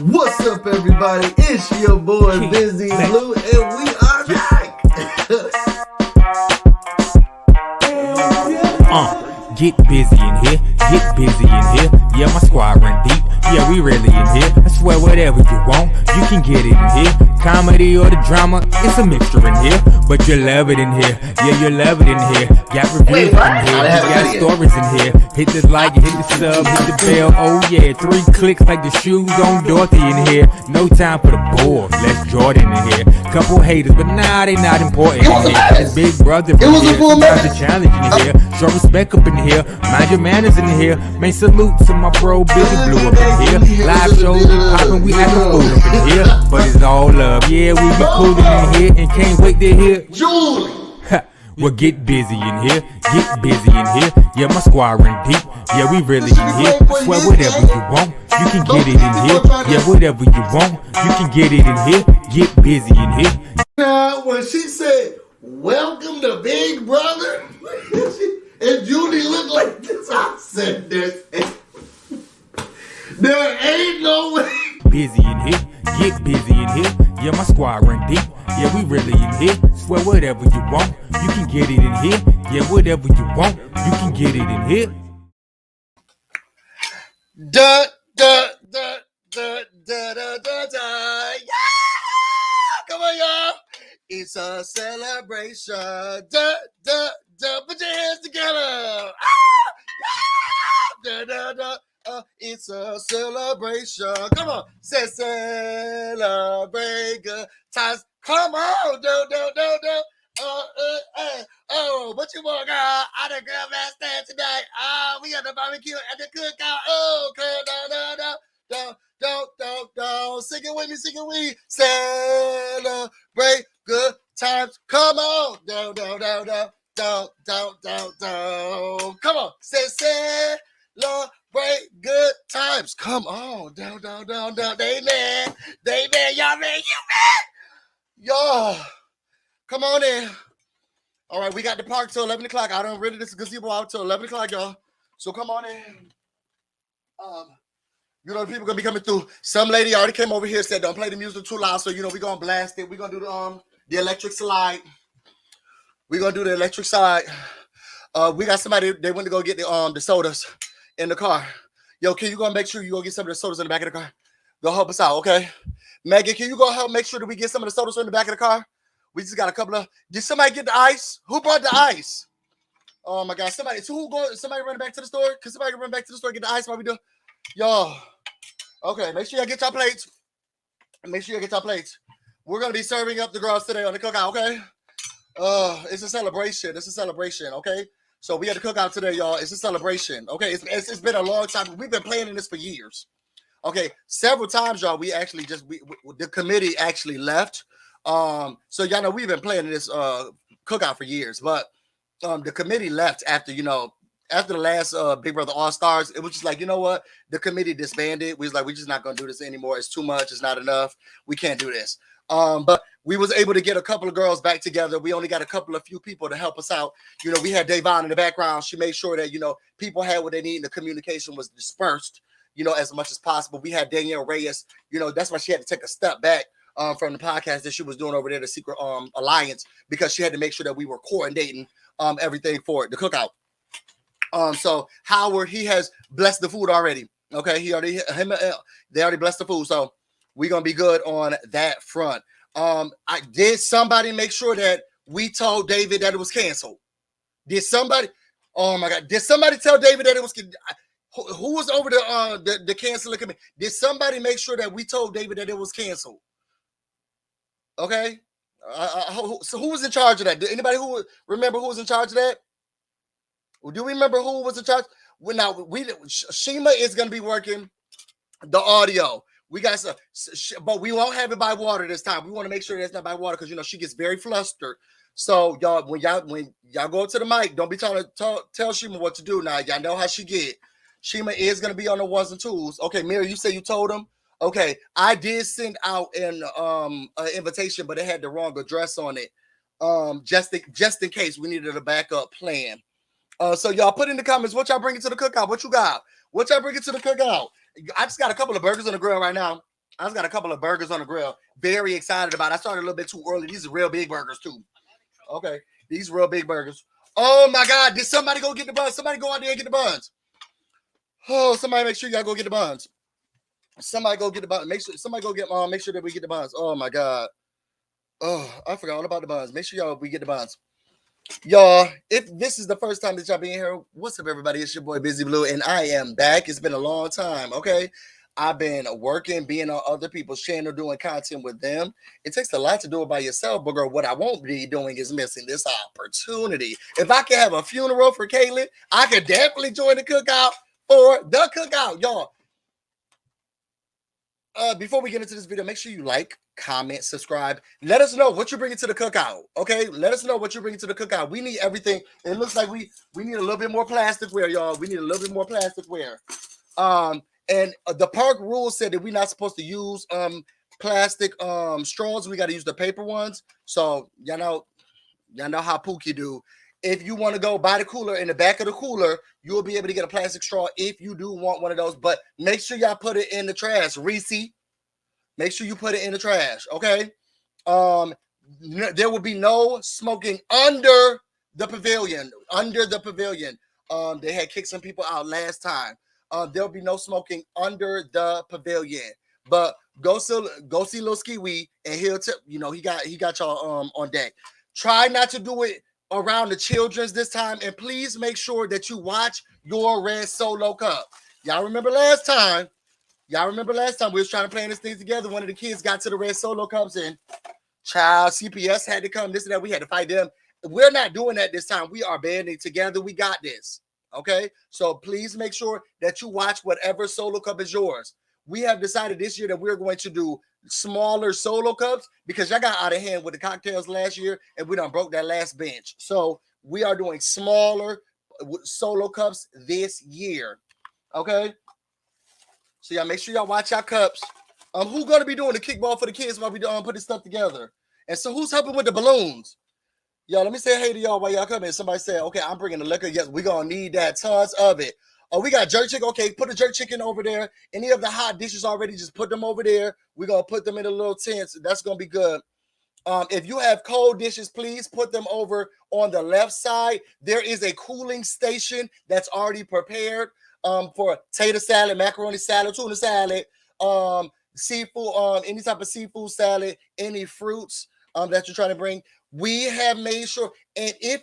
What's up, everybody? It's your boy BusyBlu, and we are back. Get busy in here, get busy in here. Yeah, my squad run deep. Yeah, we really in here. I swear whatever you want, you can get it in here. Comedy or the drama, it's a mixture in here. But you love it in here. Yeah, you love it in here. Got reviews in here. You got stories in here. Hit the like, hit the sub, hit the bell. Oh yeah, 3 clicks like the shoes on Dorothy in here. No time for the bore. Let's Jordan in here. Couple haters, but nah, they not important in here. It's Big Brother in here. Sometimes a challenge in here. Show respect up in here. Mind your manners in here. Make salute to my bro BusyBlu up in here. Live shows poppin', we actin' fool up in here. But it's all love. Yeah, we be coolin' in here and can't wait to hear Julie. Well, get busy in here, get busy in here. Yeah, my squad run deep. Yeah, we really in here. Swear whatever you want, you can get it in here. Yeah, whatever you want, you can get it in here. Get busy in here. Now, when she said, "Welcome to Big Brother," and Julie looked like this, I said, there ain't no way. Busy in here, get busy in here. Yeah, my squad run deep. Yeah, we really in here. Swear whatever you want, you can get it in here. Yeah, whatever you want, you can get it in here. Da da da da da da da da. Yeah! Come on, y'all. It's a celebration. Da da da. Put your hands together. Da da da. It's a celebration. Come on, say celebrate good times. Come on, do. What you want, girl? I the girl last stand tonight. We got the barbecue at the cookout. Oh, don't. Sing it with me. Celebrate good times. Come on, don't. Come on, say celebrate good times. Come on, don't. They man, y'all man, you man. Yo, come on in. All right, we got the park till 11 o'clock. I don't really this gazebo out till 11 o'clock, y'all. So come on in. You know, the people gonna be coming through. Some lady already came over here, said don't play the music too loud. So you know, we're gonna blast it. We're gonna do the electric slide. We're gonna do the electric slide. We got somebody, they went to go get the sodas in the car. Yo, can you go make sure you go get some of the sodas in the back of the car? Go help us out, okay? Megan, can you go help make sure that we get some of the sodas in the back of the car? We just got a couple of. Did somebody get the ice? Who brought the ice? Oh my God! Somebody run back to the store. Can somebody run back to the store and get the ice while we do? Yo, okay. Make sure y'all get your plates. We're gonna be serving up the girls today on the cookout. Okay. It's a celebration. Okay. So we had the cookout today, y'all. It's a celebration. Okay. It's been a long time. We've been planning this for years. Okay. Several times, y'all. We the committee actually left. So y'all know we've been planning this cookout for years, but the committee left after the last Big Brother All Stars. It was just like, you know what, the committee disbanded. We was like, we're just not gonna do this anymore. It's too much. It's not enough. We can't do this. But we was able to get a couple of girls back together. We only got a few people to help us out. You know, we had Davon in the background. She made sure that, you know, people had what they need and the communication was dispersed, you know, as much as possible. We had Danielle Reyes, you know, that's why she had to take a step back from the podcast that she was doing over there, the Secret Alliance, because she had to make sure that we were coordinating everything for the cookout. So Howard, he has blessed the food already. Okay, they already blessed the food, so we're gonna be good on that front. Did somebody make sure that we told David that it was canceled? Did somebody? Oh my God! Did somebody tell David that it was? Who was over the canceling committee? Did somebody make sure that we told David that it was canceled? Okay, so who was in charge of that? Did anybody remember who was in charge of that? Do we remember who was in charge? Shima is going to be working the audio. We got some, but we won't have it by water this time. We want to make sure that's not by water because you know she gets very flustered. So y'all, when y'all go to the mic, don't be trying to tell Shima what to do. Now y'all know how she get. Shima is going to be on the ones and twos. Okay, Mary, you say you told him. Okay, I did send out an invitation, but it had the wrong address on it. Just in case we needed a backup plan. So y'all put in the comments what y'all bringing to the cookout. What you got? What y'all bringing to the cookout? I just got a couple of burgers on the grill right now. I just got a couple of burgers on the grill. Very excited about it. I started a little bit too early. These are real big burgers too. Okay, these real big burgers. Oh my God! Did somebody go get the buns? Somebody go out there and get the buns. Oh, somebody make sure y'all go get the buns. Somebody go get the buns. Make sure somebody go get make sure that we get the buns. Oh my God. Oh, I forgot all about the buns. Make sure y'all we get the buns. Y'all, if this is the first time that y'all being here, what's up, everybody? It's your boy BusyBlu, and I am back. It's been a long time, okay? I've been working, being on other people's channel, doing content with them. It takes a lot to do it by yourself, but girl, what I won't be doing is missing this opportunity. If I can have a funeral for Caitlin, I could definitely join the cookout for the cookout, y'all. Before we get into this video, make sure you like, comment, subscribe. Let us know what you're bringing to the cookout. Okay, let us know what you're bringing to the cookout. We need everything. It looks like we need a little bit more plasticware, y'all. We need a little bit more plasticware. And the park rules said that we're not supposed to use plastic straws. We got to use the paper ones. So y'all know how Pookie do. If you want to go buy the cooler, in the back of the cooler, you'll be able to get a plastic straw if you do want one of those. But make sure y'all put it in the trash, Reese. Make sure you put it in the trash, okay? There will be no smoking under the pavilion. Under the pavilion. They had kicked some people out last time. There'll be no smoking under the pavilion. But go see Lil Skiwee, and he'll he got y'all on deck. Try not to do it around the children's this time, and please make sure that you watch your red Solo cup. Y'all remember last time we was trying to plan this thing together. One of the kids got to the red Solo cups, and child CPS had to come. This and that. We had to fight them. We're not doing that this time. We are banding together. We got this. Okay, so please make sure that you watch whatever Solo cup is yours. We have decided this year that we're going to do smaller Solo cups because y'all got out of hand with the cocktails last year, and we done broke that last bench. So we are doing smaller Solo cups this year. Okay, so y'all make sure y'all watch our cups. Who's gonna be doing the kickball for the kids while we put this stuff together? And so who's helping with the balloons? Y'all, let me say hey to y'all while y'all come in. Somebody said, okay, I'm bringing the liquor. Yes, we're going to need that. Tons of it. Oh, we got jerk chicken. Okay, put the jerk chicken over there. Any of the hot dishes already, just put them over there. We're going to put them in a little tent. That's going to be good. If you have cold dishes, please put them over on the left side. There is a cooling station that's already prepared for tater salad, macaroni salad, tuna salad, seafood, any type of seafood salad, any fruits that you're trying to bring. We have made sure, and if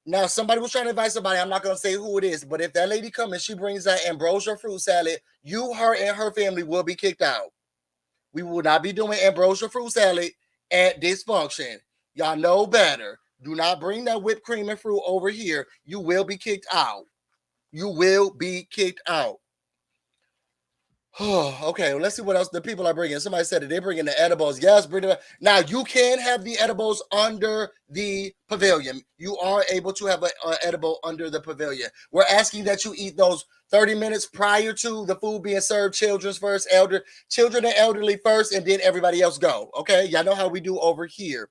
now somebody was trying to invite somebody, I'm not going to say who it is, but if that lady comes and she brings that ambrosia fruit salad, her, and her family will be kicked out. We will not be doing ambrosia fruit salad at this function. Y'all know better. Do not bring that whipped cream and fruit over here. You will be kicked out. You will be kicked out. Okay, well, let's see what else the people are bringing. Somebody said that they're bringing the edibles. Yes, bring them. Now, you can have the edibles under the pavilion. You are able to have an edible under the pavilion. We're asking that you eat those 30 minutes prior to the food being served. Children and elderly first, and then everybody else go. Okay, y'all know how we do over here.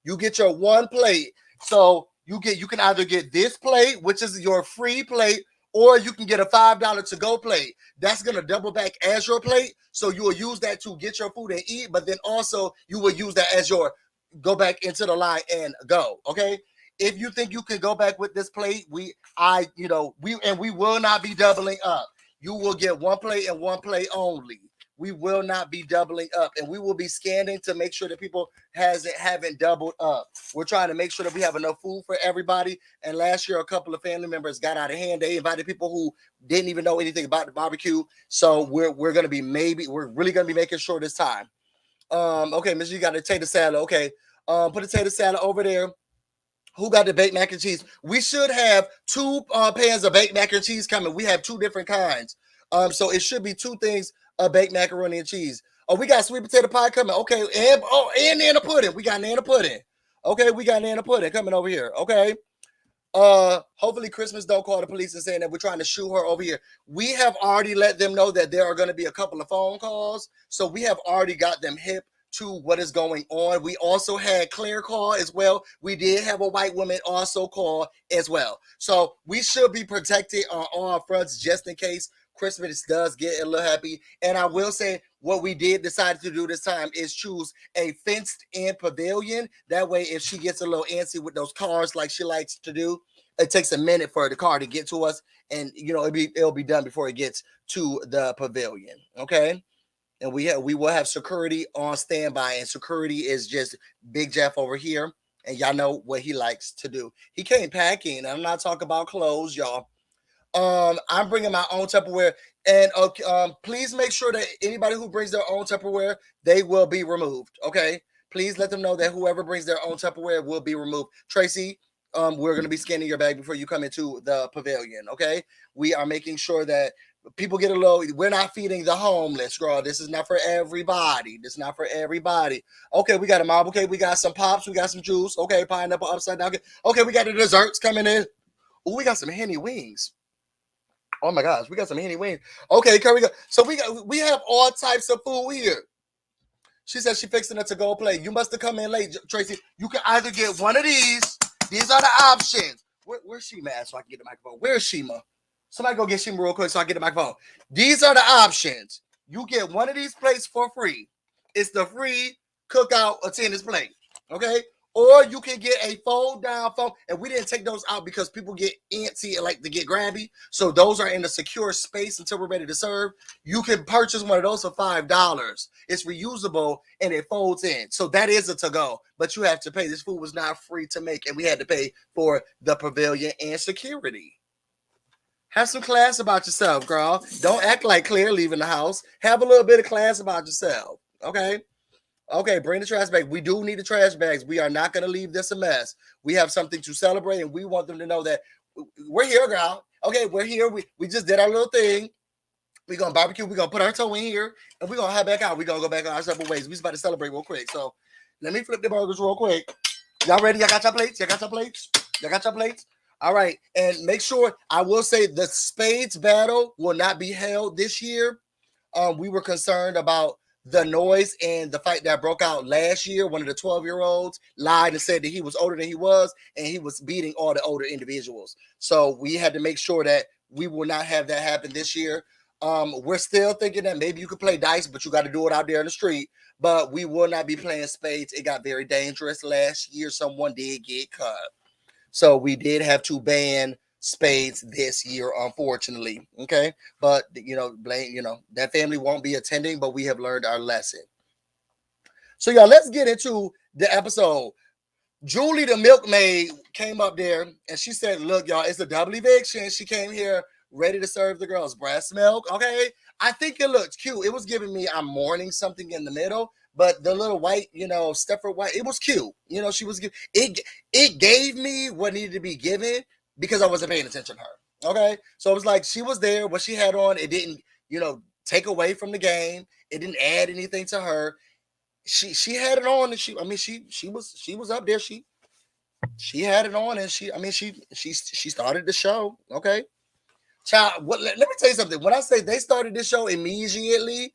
You get your one plate. So you can either get this plate, which is your free plate, or you can get a $5 to-go plate. That's going to double back as your plate. So you will use that to get your food and eat, but then also you will use that as your go back into the line and go. Okay. If you think you can go back with this plate, we will not be doubling up. You will get one plate and one plate only. We will not be doubling up, and we will be scanning to make sure that people haven't doubled up. We're trying to make sure that we have enough food for everybody. And last year, a couple of family members got out of hand. They invited people who didn't even know anything about the barbecue. So we're really going to be making sure this time. Okay, Miss, you got a tater salad. Okay, put a tater salad over there. Who got the baked mac and cheese? We should have 2 pans of baked mac and cheese coming. We have 2 different kinds. So it should be 2 things of baked macaroni and cheese. Oh, we got sweet potato pie coming. Okay, and Nana pudding. We got Nana pudding. Okay, we got Nana pudding coming over here. Okay. Hopefully Christmas don't call the police and saying that we're trying to shoot her over here. We have already let them know that there are going to be a couple of phone calls. So we have already got them hip to what is going on. We also had Claire call as well. We did have a white woman also call as well. So we should be protected on all fronts just in case Christmas does get a little happy. And I will say what we did decide to do this time is choose a fenced-in pavilion. That way, if she gets a little antsy with those cars like she likes to do, it takes a minute for the car to get to us, and it'll be done before it gets to the pavilion. Okay. And we will have security on standby, and security is just Big Jeff over here, and y'all know what he likes to do. He came packing. I'm not talking about clothes, y'all. I'm bringing my own Tupperware, and please make sure that anybody who brings their own Tupperware, they will be removed. Okay, please let them know that whoever brings their own Tupperware will be removed. Tracy, we're going to be scanning your bag before you come into the pavilion. Okay, we are making sure that people get a little. We're not feeding the homeless, girl. This is not for everybody. This is not for everybody. Okay, we got a marble cake. We got some pops. We got some juice. Okay, pineapple upside down. Okay, we got the desserts coming in. Oh, we got some Henny wings. Oh my gosh, we got some Henny wings. Okay, here we go. So we have all types of food here. She said she fixing a to-go plate. You must have come in late, Tracy. You can either get one of these. These are the options. Where's Shima at so I can get the microphone? Where's Shima? Somebody go get Shima real quick so I can get the microphone. These are the options. You get one of these plates for free. It's the free Cookout attendance plate. Okay? Or you can get a fold-down phone. And we didn't take those out because people get antsy and like to get grabby. So those are in a secure space until we're ready to serve. You can purchase one of those for $5. It's reusable and it folds in. So that is a to-go. But you have to pay. This food was not free to make. And we had to pay for the pavilion and security. Have some class about yourself, girl. Don't act like Claire leaving the house. Have a little bit of class about yourself. Okay? Okay, bring the trash bag. We do need the trash bags. We are not going to leave this a mess. We have something to celebrate, and we want them to know that we're here, girl. Okay, we're here. We just did our little thing. We're going to barbecue. We're going to put our toe in here, and we're going to head back out. We're going to go back on our separate ways. We're just about to celebrate real quick. So let me flip the burgers real quick. Y'all ready? Y'all got your plates? Y'all got your plates? Y'all got your plates? All right, and make sure, I will say the spades battle will not be held this year. We were concerned about the noise and the fight that broke out last year. One of the 12-year-olds lied and said that he was older than he was, and he was beating all the older individuals. So we had to make sure that we will not have that happen this year. We're still thinking that maybe you could play dice, but you got to do it out there in the street. But we will not be playing spades. It got very dangerous last year. Someone did get cut. So we did have to ban spades this year, unfortunately. Okay. But that family won't be attending, but we have learned our lesson. So y'all, let's get into the episode. Julie the milkmaid came up there and she said, look, y'all, it's a double eviction. She came here ready to serve the girls breast milk. Okay. I think it looked cute. It was giving me, I'm mourning something in the middle. But the little white, Stepford white, it was cute. She was it gave me what needed to be given because I wasn't paying attention to her. Okay. So it was like she was there, what she had on, it didn't, take away from the game. It didn't add anything to her. She had it on and she was up there. She had it on and she started the show. Okay. Child, let me tell you something. When I say they started this show immediately,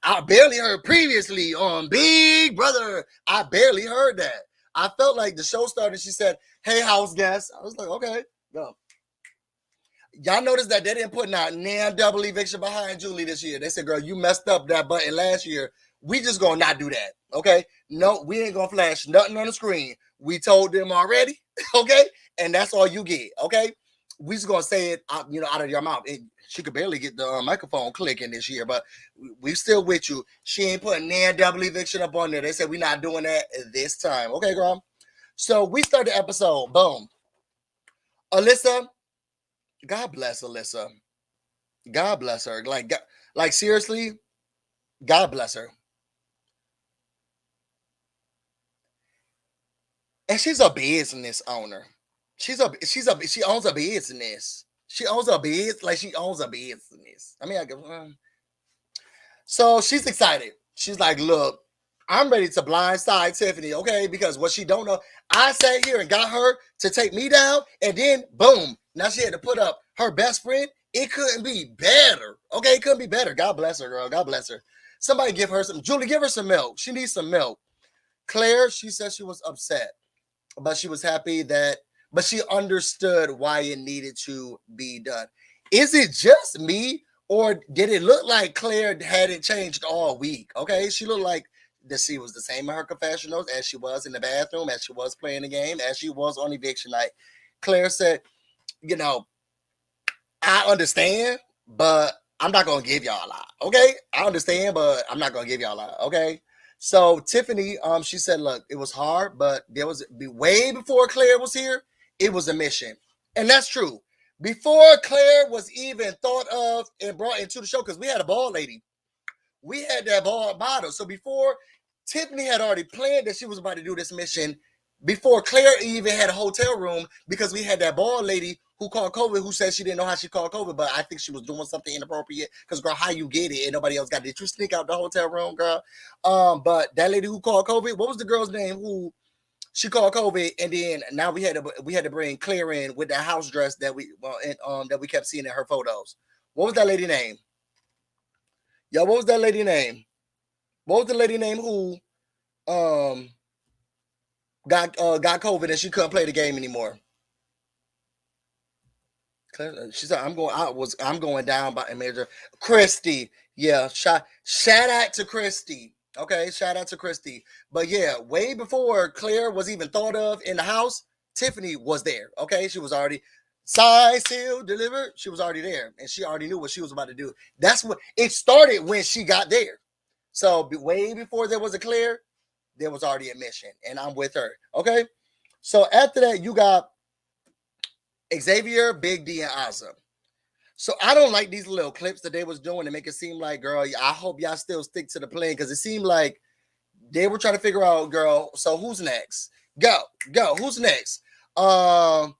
I barely heard previously on Big Brother. I barely heard that. I felt like the show started. She said, hey, house guests. I was like, okay, go. Y'all noticed that they didn't put out double eviction behind Julie this year. They said, girl, you messed up that button last year. We just going to not do that, okay? No, we ain't going to flash nothing on the screen. We told them already, okay? And that's all you get, okay? We just going to say it, out of your mouth. She could barely get the microphone clicking this year, but we still with you. She ain't putting double eviction up on there. They said we're not doing that this time. Okay, girl? So we start the episode. Boom. Alyssa, God bless Alyssa. God bless her. Like seriously, God bless her. And she's a business owner. She owns a business. She owns a business, like she owns a business. So she's excited. She's like, look, I'm ready to blindside Tiffany, okay? Because what she don't know, I sat here and got her to take me down, and then boom, now she had to put up her best friend. It couldn't be better, okay? It couldn't be better. God bless her, girl. God bless her. Somebody give her some. Julie, give her some milk. She needs some milk. Claire, she said she was upset, but she was happy but she understood why it needed to be done. Is it just me, Or did it look like Claire hadn't changed all week? Okay, she looked like that she was the same in her confessionals as she was in the bathroom, as she was playing the game, as she was on eviction night. Claire said, you know, I understand, but I'm not gonna give y'all a lot. Okay, I understand, but I'm not gonna give y'all a lot. Okay. So Tiffany, she said, look, it was hard, but there was way before Claire was here, it was a mission. And that's true. Before Claire was even thought of and brought into the show, because we had a ball lady. We had that ball model. So before Tiffany had already planned that she was about to do this mission, before Claire even had a hotel room, because we had that ball lady who called COVID, who said she didn't know how she called COVID, but I think she was doing something inappropriate. Because, girl, how you get it and nobody else got it? Did you sneak out the hotel room, girl? But that lady who called COVID, what was the girl's name who she called COVID, and then now we had to bring Claire in with that house dress that we kept seeing in her photos. What was that lady name? Yo, what was that lady name? What was the lady name who got COVID and she couldn't play the game anymore? She said, I'm going down by a major. Christy. Yeah, shout out to Christy. Okay, shout out to Christy. But yeah, way before Claire was even thought of in the house, Tiffany was there. Okay, she was already signed, sealed, delivered. She was already there, and she already knew what she was about to do. That's what it started when she got there. So way before there was a Claire, there was already a mission, and I'm with her. Okay, so after that, you got Xavier, Big D, and Ozzy. So I don't like these little clips that they was doing to make it seem like, girl, I hope y'all still stick to the plan, because it seemed like they were trying to figure out, girl, so who's next? Go, who's next? And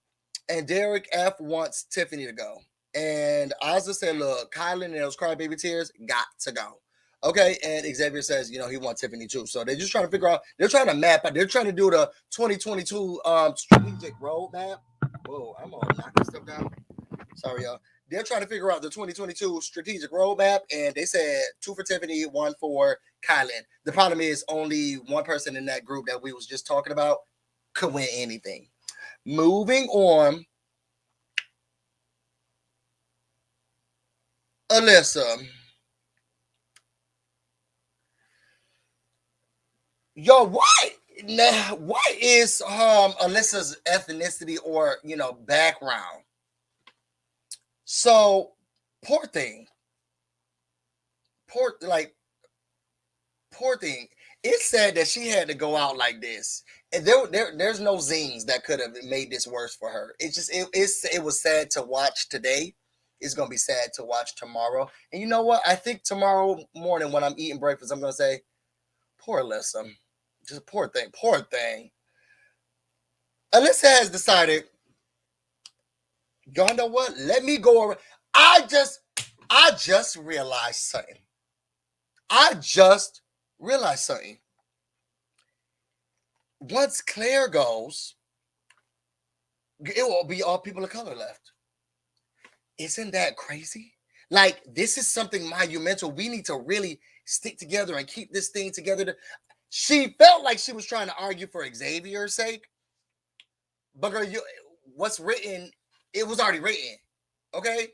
Derek F wants Tiffany to go. And Ozzy said, look, Kylan and those crybaby tears got to go. Okay, and Xavier says, he wants Tiffany too. So they're just trying to figure out, they're trying to map out, they're trying to do the 2022 strategic roadmap. Whoa, I'm gonna knock this stuff down. Sorry, y'all. They're trying to figure out the 2022 strategic roadmap, and they said 2 for Tiffany, 1 for Kylan. The problem is only one person in that group that we was just talking about could win anything. Moving on, Alyssa. Yo, what is Alyssa's ethnicity or background? So poor thing. It said that she had to go out like this, and there's no zings that could have made this worse for her. It was sad to watch today. It's gonna be sad to watch tomorrow. And you know what? I think tomorrow morning when I'm eating breakfast, I'm gonna say, poor Alyssa. Just poor thing. Alyssa has decided, y'all know what? Let me go around. I just realized something. Once Claire goes, it will be all people of color left. Isn't that crazy? Like, this is something monumental. We need to really stick together and keep this thing together. She felt like she was trying to argue for Xavier's sake. But girl, what's written, it was already written. Okay?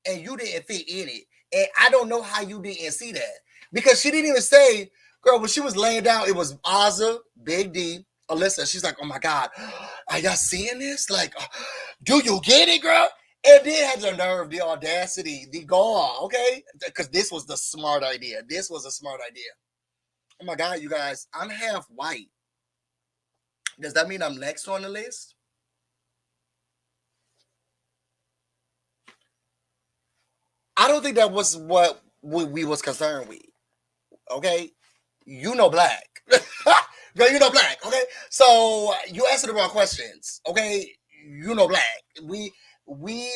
And you didn't fit in it. And I don't know how you didn't see that. Because she didn't even say, girl, when she was laying down, it was Ozzy, Big D, Alyssa. She's like, oh my God, are y'all seeing this? Like, do you get it, girl? And then had the nerve, the audacity, the gall, okay? Because this was the smart idea. Oh my God, you guys, I'm half white. Does that mean I'm next on the list? I don't think that was what we was concerned with. Okay? Black. Girl, black. Okay? So you answered the wrong questions. Okay? Black. We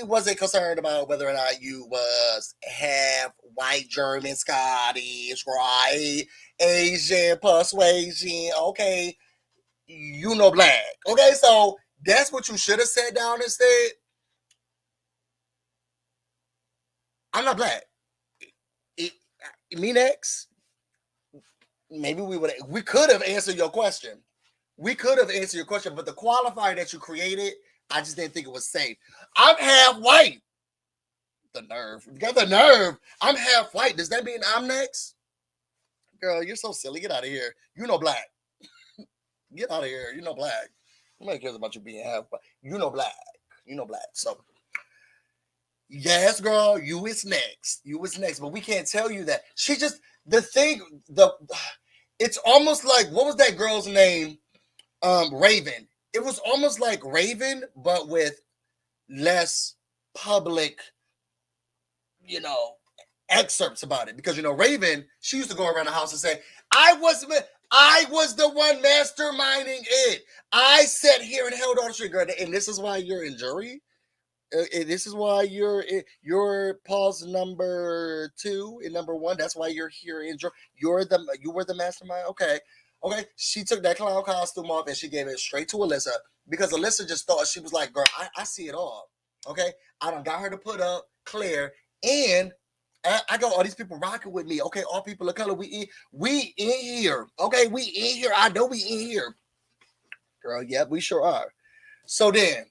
wasn't concerned about whether or not you was half white, German, Scottish, right? Asian, persuasion, okay? Black. Okay, so that's what you should have said down instead. I'm not black. Me next. Maybe we could have answered your question. But the qualifier that you created, I just didn't think it was safe. I'm half white. The nerve. You got the nerve. I'm half white. Does that mean I'm next? Girl, you're so silly. Get out of here. You know black. Get out of here. You know black. Nobody cares about you being half white. You know black. You know black. So, yes, girl, you is next. You is next. But we can't tell you that. She just, it's almost like, what was that girl's name? Raven. It was almost like Raven, but with less public, excerpts about it. Because Raven, she used to go around the house and say, I was the one masterminding it. I sat here and held on the trigger, and this is why you're in jury. This is why you're pause number 2 and number 1. That's why you're here in jury. You were the mastermind. Okay. She took that clown costume off and she gave it straight to Alyssa because Alyssa just thought, she was like, girl, I see it all. Okay. I done got her to put up Claire, and I got all these people rocking with me. Okay. All people of color. We in here. Okay. We in here. I know we in here. Girl, yeah, we sure are. So then,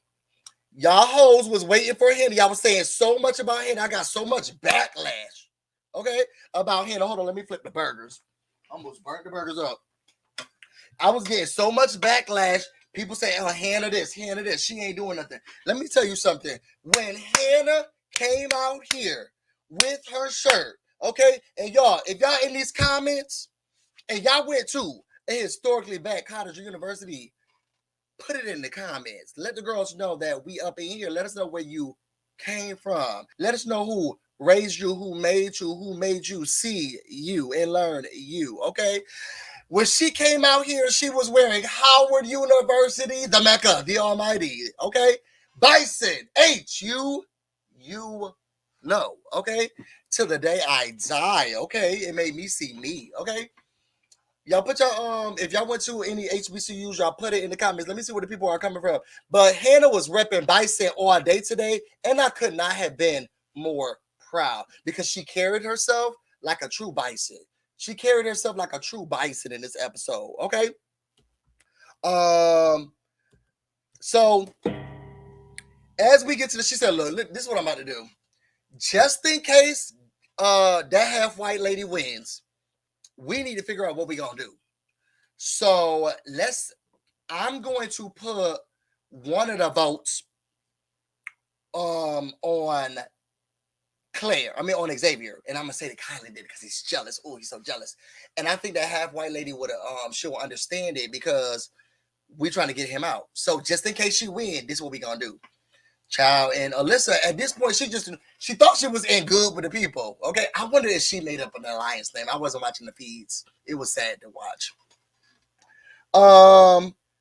y'all hoes was waiting for Hannah. Y'all was saying so much about Hannah. I got so much backlash. Okay. About Hannah. Hold on. Let me flip the burgers. Almost burnt the burgers up. I was getting so much backlash. People say, oh, Hannah this. She ain't doing nothing. Let me tell you something. When Hannah came out here with her shirt, okay, and y'all, if y'all in these comments, and y'all went to a historically black college or university, put it in the comments. Let the girls know that we up in here. Let us know where you came from. Let us know who raised you, who made you see you and learn you, okay? When she came out here, she was wearing Howard University, the Mecca, the Almighty, okay? Bison, H-U, you know, okay? Till the day I die, okay? It made me see me, okay? Y'all put your, if y'all went to any HBCUs, y'all put it in the comments. Let me see where the people are coming from. But Hannah was repping Bison all day today, and I could not have been more proud because she carried herself like a true Bison. She carried herself like a true Bison in this episode, okay? So as we get to she said, look, this is what I'm about to do. Just in case that half white lady wins, we need to figure out what we're gonna do. So I'm going to put one of the votes on Claire, on Xavier, and I'm gonna say that Kylie did it because he's jealous. Oh, he's so jealous. And I think that half white lady would she'll understand it because we're trying to get him out. So just in case she win, this is what we gonna do. Child, and Alyssa, at this point, she thought she was in good with the people. Okay. I wonder if she made up an alliance name. I wasn't watching the feeds. It was sad to watch.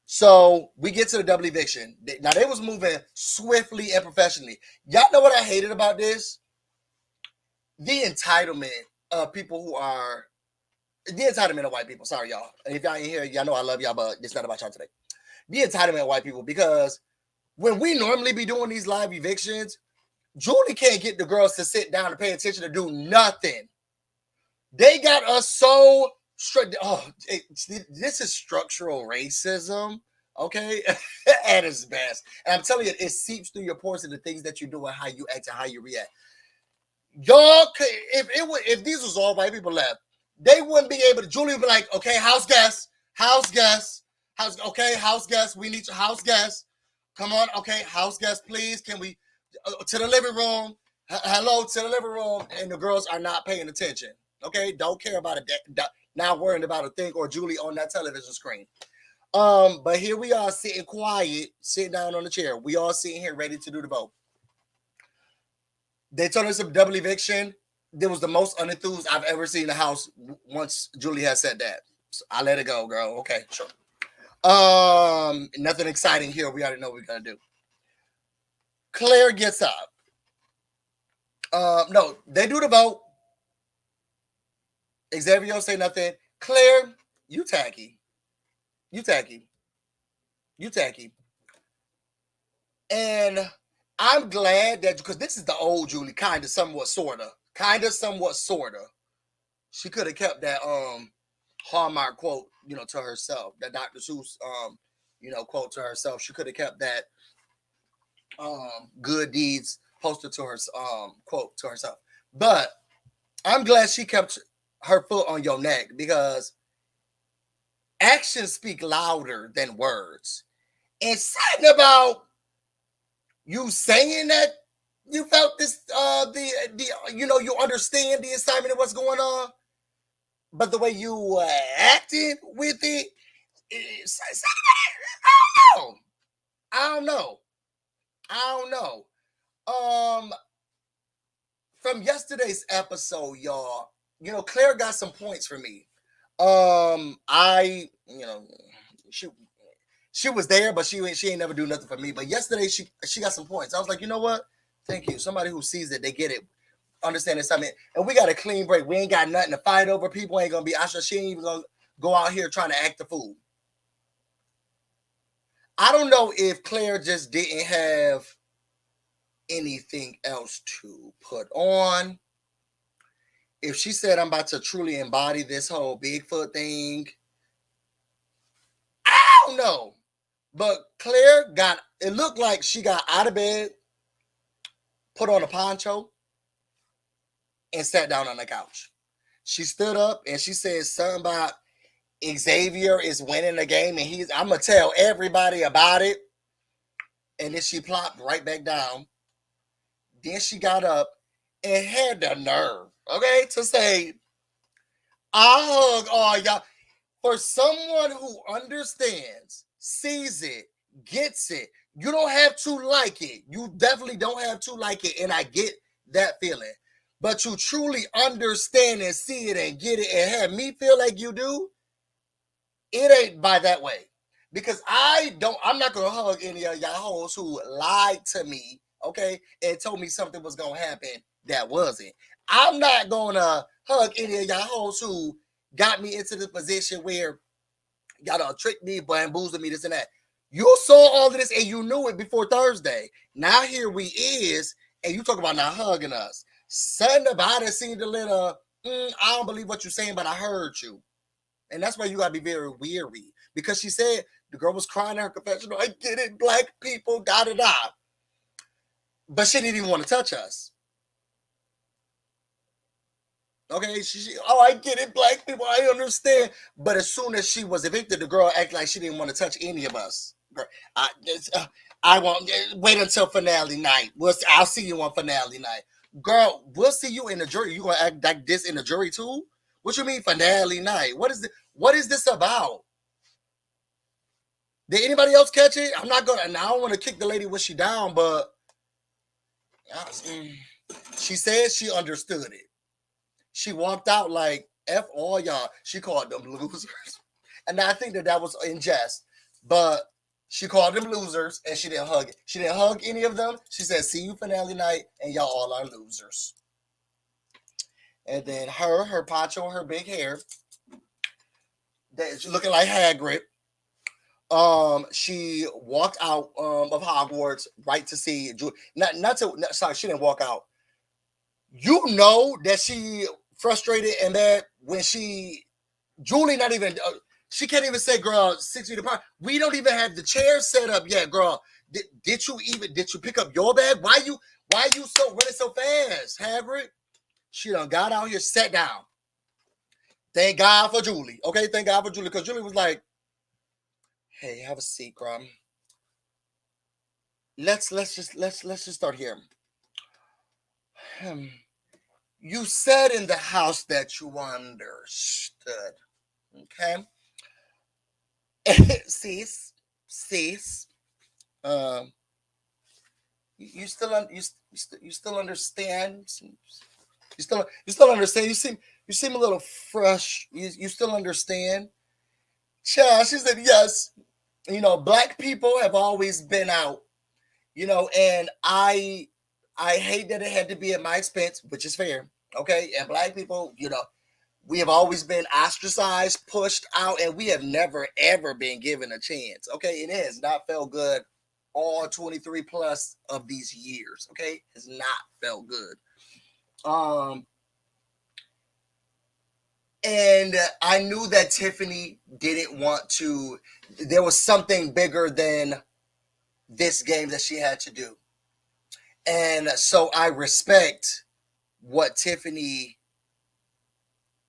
So we get to the double eviction. Now they was moving swiftly and professionally. Y'all know what I hated about this? The entitlement of people who are the entitlement of white people. Sorry, y'all. And if y'all ain't here, y'all know I love y'all, but it's not about y'all today. The entitlement of white people, because when we normally be doing these live evictions, Julie can't get the girls to sit down and pay attention to do nothing. They got us so strict. Oh, this is structural racism, okay? At its best. And I'm telling you, it seeps through your pores and the things that you do and how you act and how you react. Y'all could, if these was all white people left, they wouldn't be able to. Julie would be like, okay, house guests, we need your house guests. Come on, okay, house guests, please. Can we to the living room? Hello, to the living room, and the girls are not paying attention. Okay, don't care about it. Not worrying about a thing or Julie on that television screen. But here we are sitting quiet, sitting down on the chair. We all sitting here ready to do the vote. They told us a double eviction. There was the most unenthused I've ever seen in the house once Julie has said that. So I let it go, girl. Okay, sure. Nothing exciting here. We already know what we're gonna do. Claire gets up. No, they do the vote. Xavier say nothing. Claire, you tacky. And I'm glad that, because this is the old Julie, kind of, somewhat, sorta. She could have kept that Hallmark quote, to herself. That Dr. Seuss quote to herself. She could have kept that good deeds posted to her quote to herself. But I'm glad she kept her foot on your neck, because actions speak louder than words. And something about you saying that you felt this, you understand the assignment of what's going on, but the way you acted with it, I don't know. From yesterday's episode, y'all, Claire got some points for me. She was there, but she ain't never do nothing for me. But yesterday she got some points. I was like, you know what? Thank you. Somebody who sees it, they get it, understand something. And we got a clean break. We ain't got nothing to fight over. People ain't gonna be Asha. She ain't even gonna go out here trying to act the fool. I don't know if Claire just didn't have anything else to put on. If she said, I'm about to truly embody this whole Bigfoot thing, I don't know. But Claire it looked like she got out of bed, put on a poncho, and sat down on the couch. She stood up and she said something about Xavier is winning the game and I'm going to tell everybody about it. And then she plopped right back down. Then she got up and had the nerve, to say, I hug all y'all. For someone who understands, sees it, gets it, you don't have to like it. You definitely don't have to like it, and I get that feeling. But to truly understand and see it and get it and have me feel like you do, it ain't by that way. Because I'm not going to hug any of y'all hoes who lied to me, and told me something was going to happen that wasn't. I'm not going to hug any of y'all hoes who got me into the position where y'all done tricked me, bamboozled me, this and that. You saw all of this and you knew it before Thursday. Now here we is, and you talk about not hugging us. Something about it seemed a little, I don't believe what you're saying, but I heard you. And that's why you got to be very weary. Because she said, the girl was crying in her confessional, I get it, black people, da-da-da. But she didn't even want to touch us. I get it, black people, I understand. But as soon as she was evicted, the girl acted like she didn't want to touch any of us. I won't wait until finale night. I'll see you on finale night. Girl, we'll see you in the jury. You gonna act like this in the jury too? What you mean finale night? What is this about? Did anybody else catch it? I don't want to kick the lady when she down, but she said she understood it. She walked out like, F all y'all. She called them losers. And I think that was in jest. But she called them losers and she didn't hug it. She didn't hug any of them. She said, see you finale night and y'all all are losers. And then her poncho, her big hair, looking like Hagrid. She walked out of Hogwarts right to see Julie. Sorry, she didn't walk out. You know that she frustrated and mad when Julie not even, she can't even say, girl, 6 feet apart. We don't even have the chair set up yet, girl. Did you pick up your bag? Why you so running so fast, Hagrid? She done got out here, sat down. Thank God for Julie. Thank God for Julie. Because Julie was like, hey, have a seat, girl. Let's just start here. You said in the house that you understood. Sis. You still understand? You still understand? You seem a little fresh. You still understand? Child, she said yes. Black people have always been out. And I hate that it had to be at my expense, which is fair. And black people, we have always been ostracized, pushed out, and we have never, ever been given a chance. It has not felt good all 23 plus of these years. It's not felt good. And I knew that Tiffany didn't want to, there was something bigger than this game that she had to do. And so I respect what Tiffany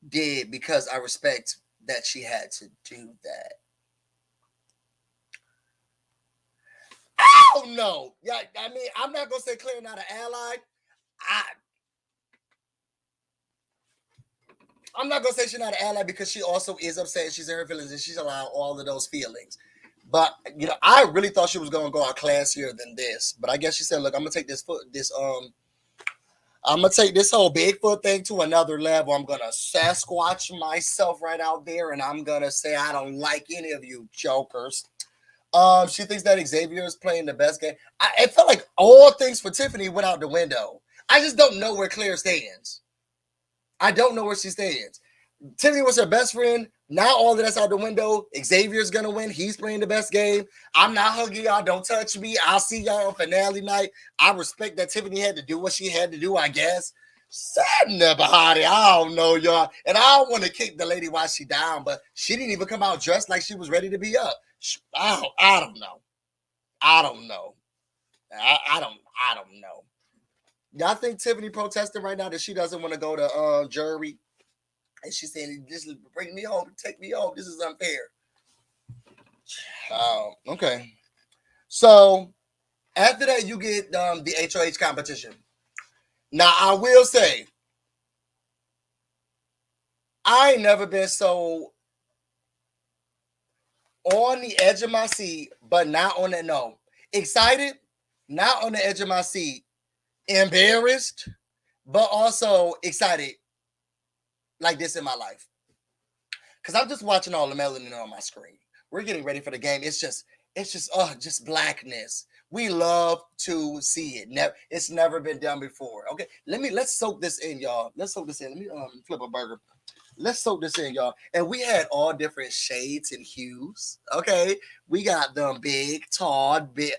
did because I respect that she had to do that. Oh no. Yeah, I mean, I'm not gonna say Claire not an ally. I'm not gonna say she's not an ally because she also is upset. She's in her feelings and she's allowed all of those feelings. But you know, I really thought she was gonna go out classier than this. But I guess she said, "Look, I'm gonna take I'm gonna take this whole Bigfoot thing to another level. I'm gonna Sasquatch myself right out there, and I'm gonna say I don't like any of you jokers." She thinks that Xavier is playing the best game. It felt like all things for Tiffany went out the window. I just don't know where Claire stands. I don't know where she stands. Tiffany was her best friend. Now all of that's out the window. Xavier's gonna win. He's playing the best game. I'm not hugging y'all. Don't touch me. I'll see y'all on finale night. I respect that Tiffany had to do what she had to do, I guess. Sadna Bahati. I don't know, y'all. And I don't want to kick the lady while she down, but she didn't even come out dressed like she was ready to be up. I don't know. I don't know. I don't know. Y'all think Tiffany protesting right now that she doesn't want to go to jury? And she's saying, "This is bring me home, take me home. This is unfair." Okay. So after that, you get the HOH competition. Now I will say, I ain't never been so on the edge of my seat, but not on that. No, excited, not on the edge of my seat, embarrassed, but also excited. Like this in my life, because I'm just watching all the melanin on my screen. We're getting ready for the game. It's just just blackness. We love to see it. It's never been done before. Okay, let's soak this in, y'all. Let's soak this in. Let me flip a burger. Let's soak this in, y'all. And we had all different shades and hues. Okay, we got them big, tall, big,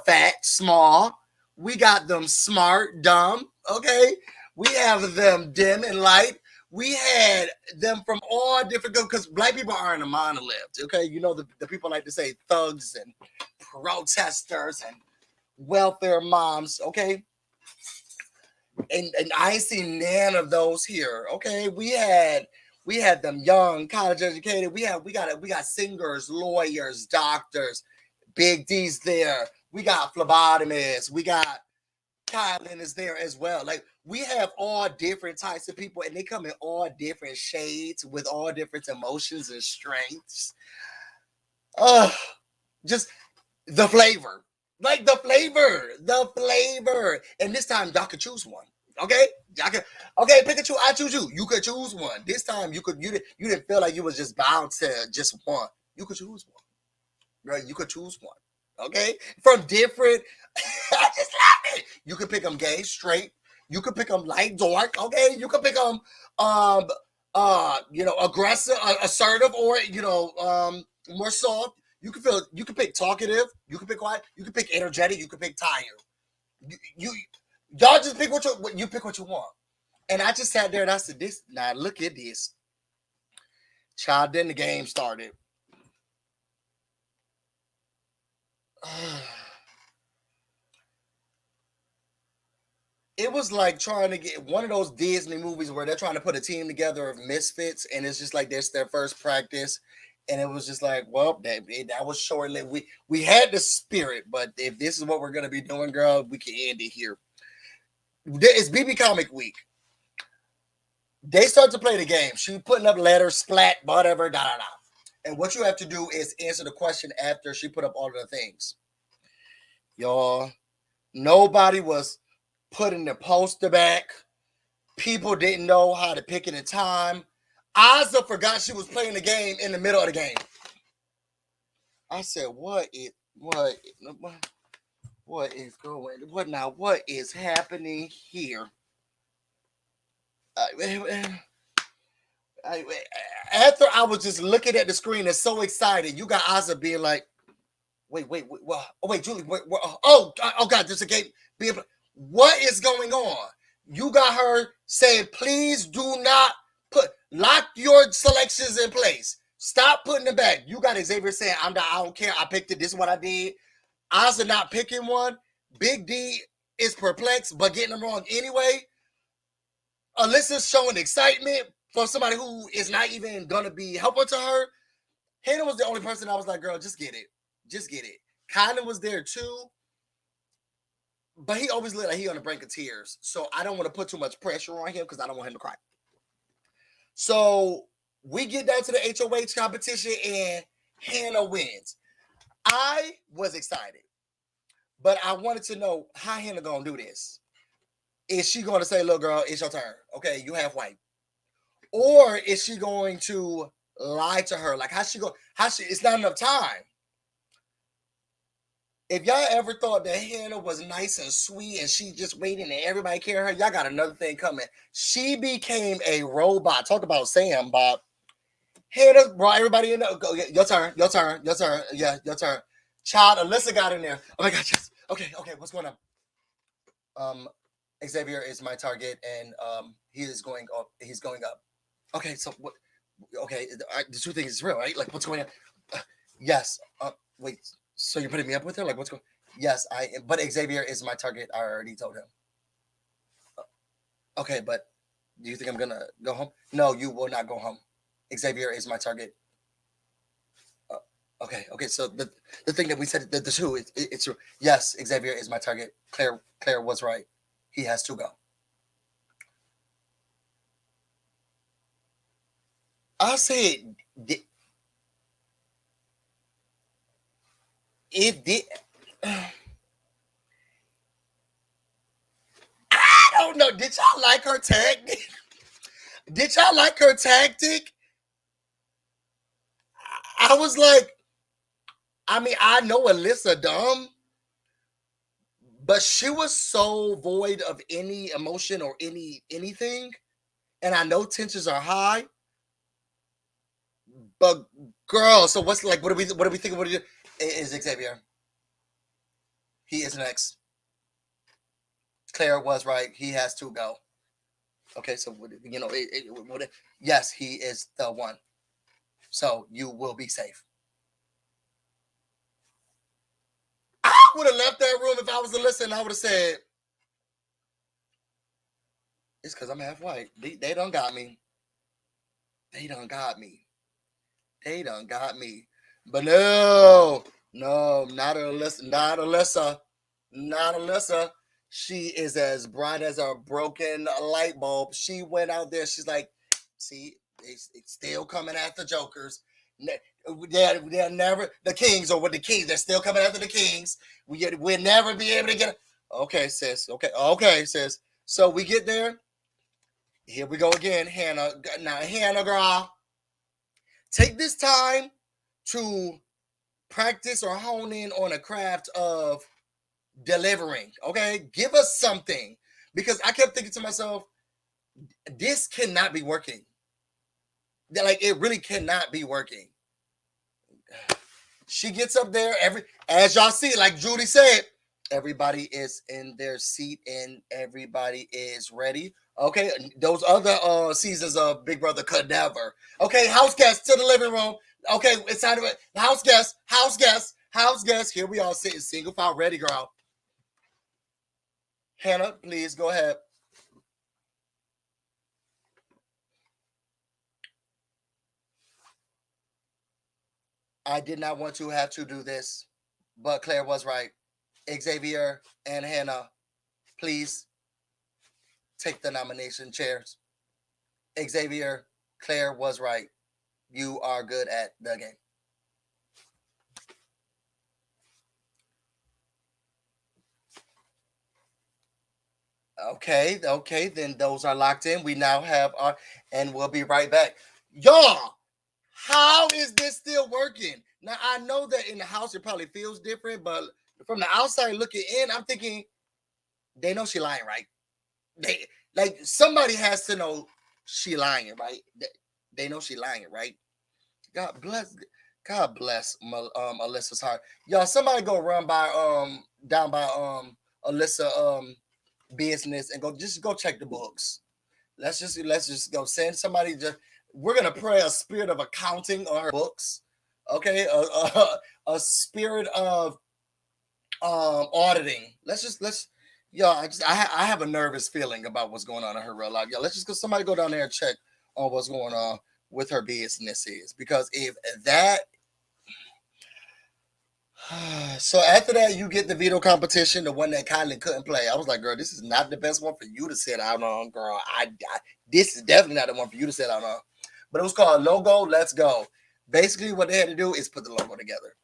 fat, small. We got them smart, dumb. Okay, we have them dim and light. We had them from all different, because black people aren't a monolith, okay? The people like to say thugs and protesters and welfare moms, okay? And I ain't seen none of those here, okay? We had them young, college educated. We got singers, lawyers, doctors, Big D's there. We got phlebotomists. We got Kylan is there as well. Like, we have all different types of people, and they come in all different shades with all different emotions and strengths. Just the flavor. Like the flavor. And this time y'all could choose one. Okay? Okay, Pikachu, I choose you. You could choose one. This time you didn't feel like you was just bound to just one. You could choose one. Right? You could choose one. Okay, from different. I just love it. You can pick them gay, straight. You can pick them light, dark. Okay, you can pick them, aggressive, assertive, or more soft. You can pick talkative. You can pick quiet. You can pick energetic. You can pick tired. Y'all just pick what you want. And I just sat there and I said, "This now look at this." Child, then the game started. It was like trying to get one of those Disney movies where they're trying to put a team together of misfits, and it's just like this their first practice, and it was just like, well, that was short-lived. We had the spirit, but if this is what we're gonna be doing, girl, we can end it here. It's BB Comic Week. They start to play the game. She putting up letters, splat, whatever, da. And what you have to do is answer the question after she put up all of the things. Y'all, nobody was putting the poster back. People didn't know how to pick it in time. Ozza forgot she was playing the game in the middle of the game. I said, what is happening here? After I was just looking at the screen and so excited, you got Ozza being like, wait, Julie, oh God, there's a game. What is going on? You got her saying, please do not lock your selections in place. Stop putting them back. You got Xavier saying, I don't care. I picked it. This is what I did. Ozza not picking one. Big D is perplexed, but getting them wrong anyway. Alyssa's showing excitement for somebody who is not even gonna be helpful to her. Hannah was the only person I was like, girl, just get it. Just get it. Kylan was there too. But he always looked like he on the brink of tears. So I don't want to put too much pressure on him because I don't want him to cry. So we get down to the HOH competition and Hannah wins. I was excited. But I wanted to know how Hannah gonna do this. Is she going to say, look, girl, it's your turn. Okay, you have white. Or is she going to lie to her? Like, it's not enough time. If y'all ever thought that Hannah was nice and sweet and she just waiting and everybody care her, y'all got another thing coming. She became a robot. Talk about Sam, Bob. Hannah brought everybody in. Go, your turn. Yeah, your turn. Child, Alyssa got in there. Oh my God, yes. Okay, what's going on? Xavier is my target, and he is going up. He's going up. Okay, so what? Okay, the two things is real, right? Like, what's going on? Yes. Wait. So you're putting me up with her? Like, what's going? Yes, I am. But Xavier is my target. I already told him. Okay, but do you think I'm gonna go home? No, you will not go home. Xavier is my target. Okay. So the thing that we said, the two, it's true. Yes, Xavier is my target. Claire was right. He has to go. I said it did. I don't know. Did y'all like her tactic? Did y'all like her tactic? I was like, I mean, I know Alyssa dumb, but she was so void of any emotion or anything. And I know tensions are high. But girl, so what's like? What do we think? What do you? Is Xavier? He is next. Claire was right. He has to go. Okay, so yes, he is the one. So you will be safe. I would have left that room if I was Alyssa, and I would have said, "It's because I'm half white. They done got me. They done got me. They done got me." But no, not Alyssa. Not Alyssa. She is as bright as a broken light bulb. She went out there. She's like, see, it's still coming after Jokers. They're never the Kings or with the Kings. They're still coming after the Kings. We'll never be able to get. Okay, sis. Okay, sis. So we get there. Here we go again, Hannah. Now, Hannah, girl, take this time to practice or hone in on a craft of delivering. Okay, give us something, because I kept thinking to myself, this cannot be working. Like, it really cannot be working. She gets up there, as y'all see, like Judy said, everybody is in their seat and everybody is ready. Okay, those other seasons of Big Brother could never. Okay, house guests to the living room. Okay, it's time to house guests. Here we all sitting single file, ready, girl. Hannah, please go ahead. I did not want to have to do this, but Claire was right. Xavier and Hannah, please take the nomination chairs. Xavier, Claire was right. You are good at the game. Okay, then those are locked in. We now have our, and we'll be right back. Y'all, how is this still working? Now, I know that in the house it probably feels different, but from the outside looking in, I'm thinking, they know she lying, right? Somebody has to know she lying, right? They know she lying, right? God bless Alyssa's heart. Y'all, somebody go run by down by Alyssa business and go check the books. Let's just go send somebody. We're gonna pray a spirit of accounting on her books. Okay, a spirit of auditing. Let's Yo, I have a nervous feeling about what's going on in her real life. Yo, let's just go. Somebody go down there and check on what's going on with her business is, because if that. So after that, you get the veto competition, the one that Kylie couldn't play. I was like, girl, this is not the best one for you to sit out on, girl. This is definitely not the one for you to sit out on. But it was called Logo Let's Go. Basically, what they had to do is put the logo together.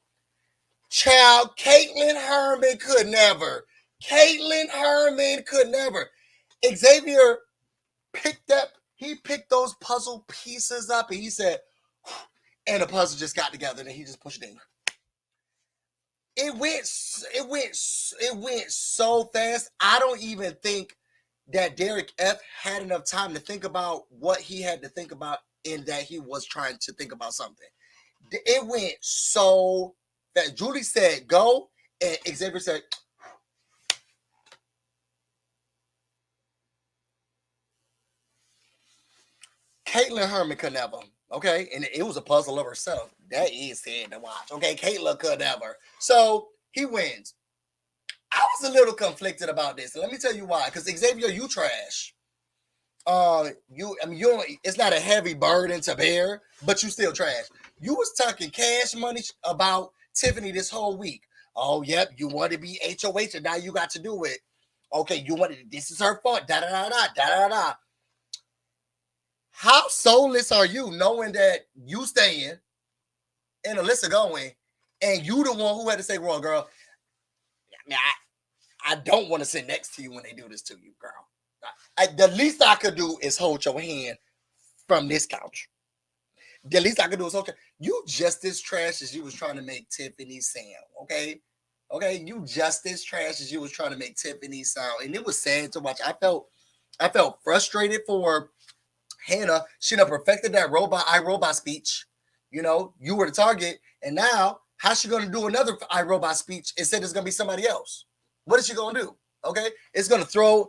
Child, Caitlin Herman could never. Caitlin Herman could never. Xavier he picked those puzzle pieces up and he said, and the puzzle just got together and he just pushed it in. It went so fast. I don't even think that Derek F had enough time to think about what he had to think about, in that he was trying to think about something. It went so fast. Julie said go, and Xavier said, Caitlin Herman could never. Okay, and it was a puzzle of herself. That is sad to watch. Okay, Caitlin could never. So he wins. I was a little conflicted about this, and let me tell you why. Because Xavier, you trash. It's not a heavy burden to bear, but you still trash. You was talking cash money about Tiffany this whole week. Oh, yep, you want to be HOH, and now you got to do it. Okay, this is her fault. Da da da da da da da. How soulless are you, knowing that you staying and Alyssa going, and you the one who had to say, well, girl, I don't want to sit next to you when they do this to you, girl. The least I could do is hold your hand from this couch. The least I could do is hold you just as trash as you was trying to make Tiffany sound, okay? Okay, you just as trash as you was trying to make Tiffany sound. And it was sad to watch. I felt frustrated for Hannah. She done perfected that iRobot speech. You know, you were the target. And now, how's she going to do another iRobot speech and said it's going to be somebody else? What is she going to do? Okay? It's going to throw...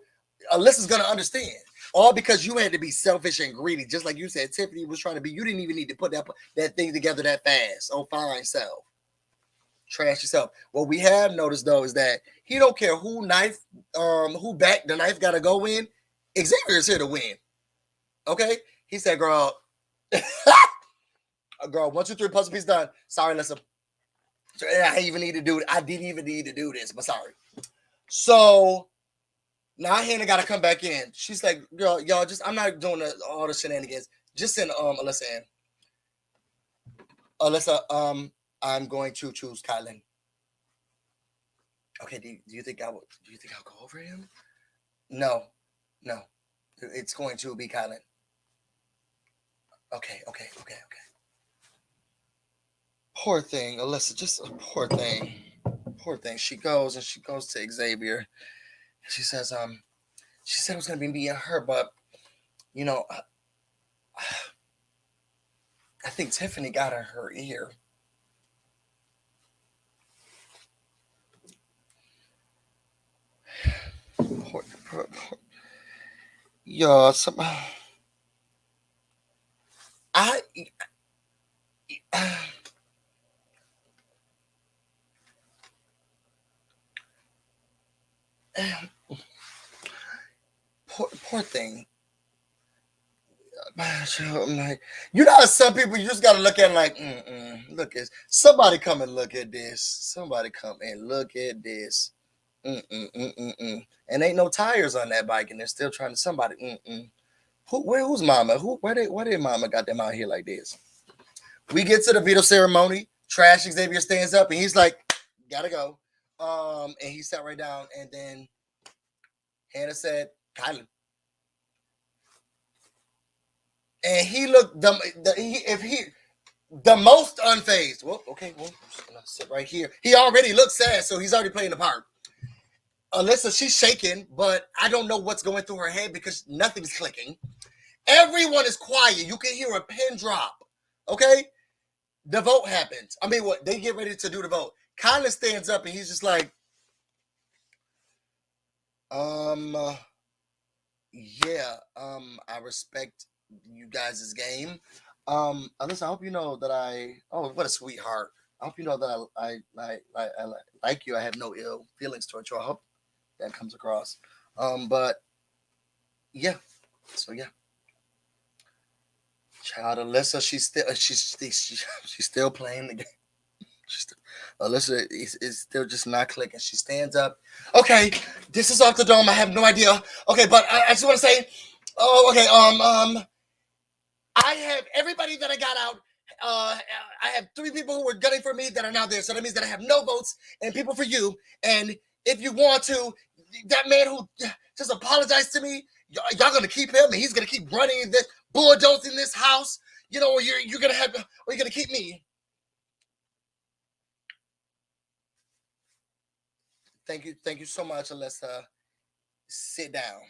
Alyssa's going to understand. All because you had to be selfish and greedy. Just like you said, Tiffany was trying to be. You didn't even need to put that thing together that fast. Oh, fine self. Trash yourself. What we have noticed, though, is that he don't care who back the knife got to go in. Xavier is here to win. Okay? He said, girl, 1, 2, 3, puzzle piece done. Sorry, Alyssa. I didn't even need to do this, but sorry. So now Hannah got to come back in. She's like, girl, y'all, I'm not doing all the shenanigans. Just send Alyssa in. Alyssa, I'm going to choose Kylan. Okay, do you think I'll go over him? No. It's going to be Kylan. Okay. Poor thing, Alyssa, just a poor thing. Poor thing. She goes to Xavier. She says, she said it was gonna be me and her, but you know, I think Tiffany got her ear. Poor. Yo, poor thing. I'm like, you know, some people you just gotta look at like, look at somebody come and look at this. Somebody come and look at this. And ain't no tires on that bike, and they're still trying to somebody. Who's mama? Where did mama got them out here like this? We get to the veto ceremony. Trash Xavier stands up and he's like, gotta go. And he sat right down, and then Hannah said, Kylan. And he looked the most unfazed. Well, okay, I'm gonna sit right here. He already looks sad, so he's already playing the part. Alyssa, she's shaking, but I don't know what's going through her head because nothing's clicking. Everyone is quiet. You can hear a pin drop. Okay? The vote happens. I mean, they get ready to do the vote. Kylan stands up and he's just like, yeah, I respect you guys' game. Alyssa, I hope you know that what a sweetheart. I hope you know that I like you. I have no ill feelings towards you. I that comes across. But yeah, so yeah. Child Alyssa, she's still playing the game. Alyssa is still just not clicking. She stands up. Okay, this is off the dome. I have no idea. Okay, but I just want to say, oh, okay. I have everybody that I got out. I have 3 people who were gunning for me that are now there. So that means that I have no votes and people for you. And if you want to, that man who just apologized to me, y'all gonna keep him, and he's gonna keep running this bulldozing this house. You know, or you're gonna have, or you're gonna keep me. Thank you so much, Alyssa. Sit down,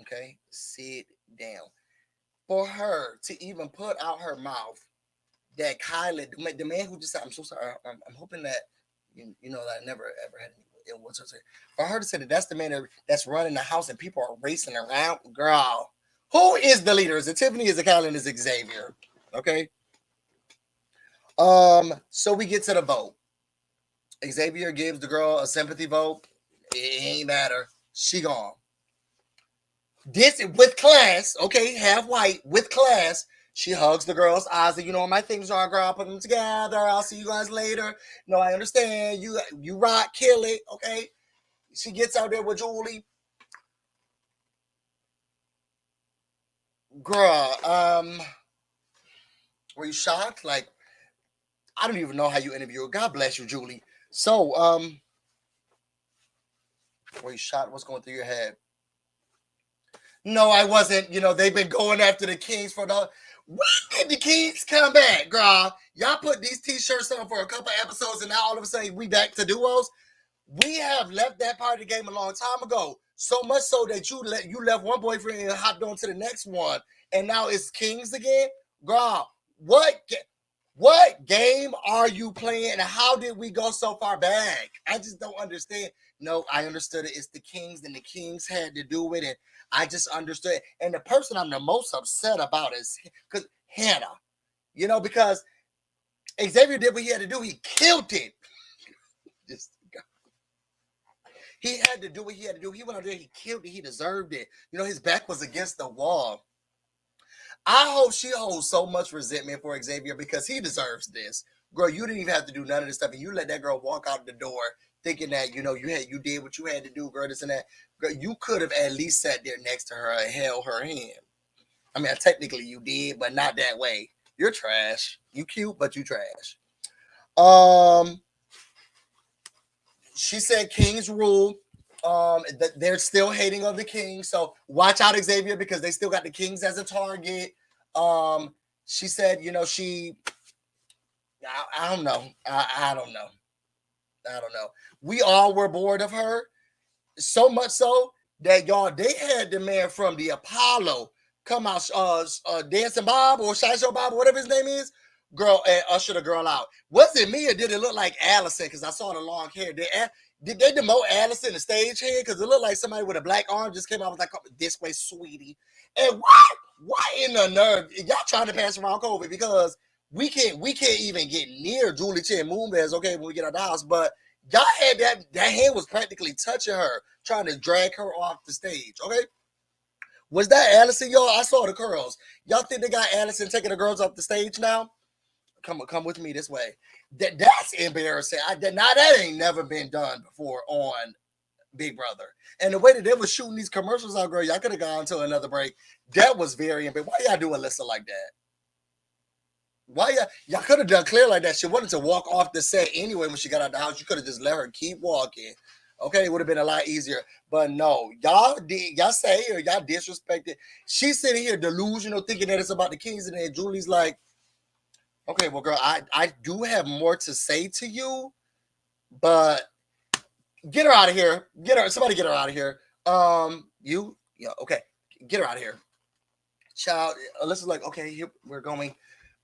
okay? Sit down. For her to even put out her mouth that Kylie, the man who just said, I'm so sorry, I'm hoping that you know that I never ever had any ill words to say. For her to say that that's the man that's running the house and people are racing around, girl. Who is the leader? Is it Tiffany? Is it Kylie? Is it Xavier? Okay. So we get to the vote. Xavier gives the girl a sympathy vote. It ain't matter. She gone. This with class, okay, half white with class. She hugs the girl's eyes and, you know what my things are, girl. I'll put them together. I'll see you guys later. No, I understand. You rock, kill it, okay? She gets out there with Julie. Girl, were you shocked? Like, I don't even know how you interview her. God bless you, Julie. So, were you shocked? What's going through your head? No, I wasn't. You know, they've been going after the Kings for the... When did the Kings come back, girl? Y'all put these t-shirts on for a couple episodes and now all of a sudden we back to duos. We have left that part of the game a long time ago. So much so that you left one boyfriend and hopped on to the next one. And now it's Kings again? Girl, what game are you playing and how did we go so far back? I just don't understand. No, I understood it. It's the Kings and the Kings had to do it. And I just understood. And the person I'm the most upset about is because Hannah, you know, because Xavier did what he had to do. He killed it. He had to do what he had to do. He went out there, he killed it. He deserved it. You know, his back was against the wall. I hope she holds so much resentment for Xavier because he deserves this. Girl, you didn't even have to do none of this stuff. And you let that girl walk out the door thinking that, you know, you did what you had to do, girl, this and that. Girl, you could have at least sat there next to her and held her hand. I mean, technically you did, but not that way. You're trash. You cute, but you trash. She said Kings rule. They're still hating on the Kings, so watch out, Xavier, because they still got the Kings as a target. She said, you know, I don't know. I don't know. I don't know. We all were bored of her, so much so that they had the man from the Apollo come out, Dancing Bob or Sideshow Bob, whatever his name is, girl, and usher the girl out. Was it me or did it look like Allison? Because I saw the long hair. Did they demote Alyssa the stage here? Because it looked like somebody with a black arm just came out with like, this way, sweetie. And why in the nerve? Y'all trying to pass around COVID because we can't even get near Julie Chen Moonbears, okay, when we get out of the house. But y'all had that hand was practically touching her, trying to drag her off the stage, okay? Was that Allison, y'all? I saw the curls. Y'all think they got Allison taking the girls off the stage now? Come with me this way. That's embarrassing. That ain't never been done before on Big Brother. And the way that they were shooting these commercials out, girl, y'all could have gone to another break. That was very embarrassing. Why y'all do Alyssa like that? Why y'all could have done clear like that? She wanted to walk off the set anyway when she got out of the house. You could have just let her keep walking. Okay, it would have been a lot easier. But no, y'all say or y'all disrespected. She's sitting here delusional, thinking that it's about the Kings, and then Julie's like, okay, well, girl, I do have more to say to you, but get her out of here. Somebody get her out of here. Okay, get her out of here. Child, Alyssa's like, okay, here we're going.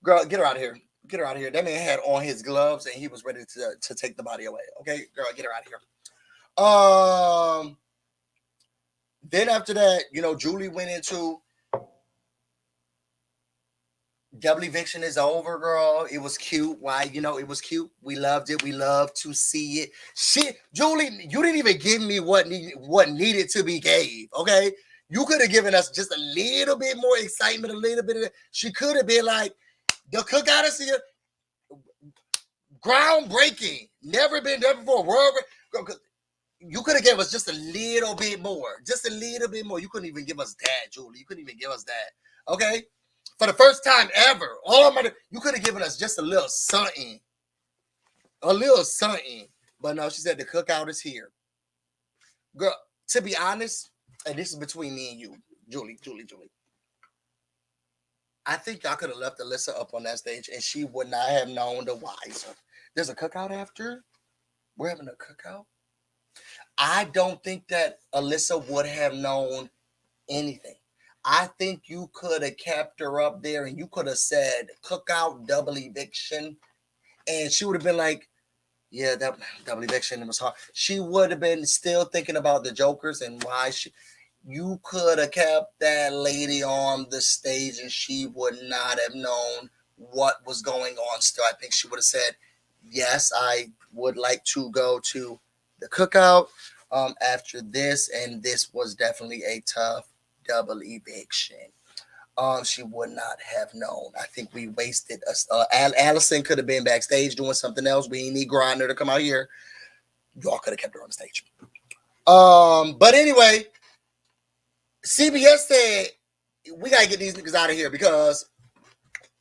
Girl, get her out of here. Get her out of here. That man had on his gloves and he was ready to take the body away. Okay, girl, get her out of here. Then after that, you know, Julie went into Double eviction is over, girl. It was cute. Why? It was cute. We loved it. We loved to see it. Shit, Julie, you didn't even give me what needed to be gave. Okay, you could have given us just a little bit more excitement, a little bit of it. She could have been like, the cookout is here, groundbreaking, never been done before. You could have given us just a little bit more, You couldn't even give us that, Julie. You couldn't even give us that. Okay. For the first time ever, you could have given us just a little something. But no, she said the cookout is here. Girl, to be honest, and this is between me and you, Julie. I think y'all could have left Alyssa up on that stage and she would not have known the wiser. There's a cookout after? We're having a cookout? I don't think that Alyssa would have known anything. I think you could have kept her up there and you could have said cookout, double eviction. And she would have been like, yeah, that double eviction, it was hard. She would have been still thinking about the jokers and why you could have kept that lady on the stage and she would not have known what was going on still. I think she would have said, yes, I would like to go to the cookout after this. And this was definitely a tough double eviction. She would not have known. I think we wasted us. Allison could have been backstage doing something else. We didn't need Grinder to come out here. Y'all could have kept her on the stage. But anyway, CBS said we gotta get these niggas out of here because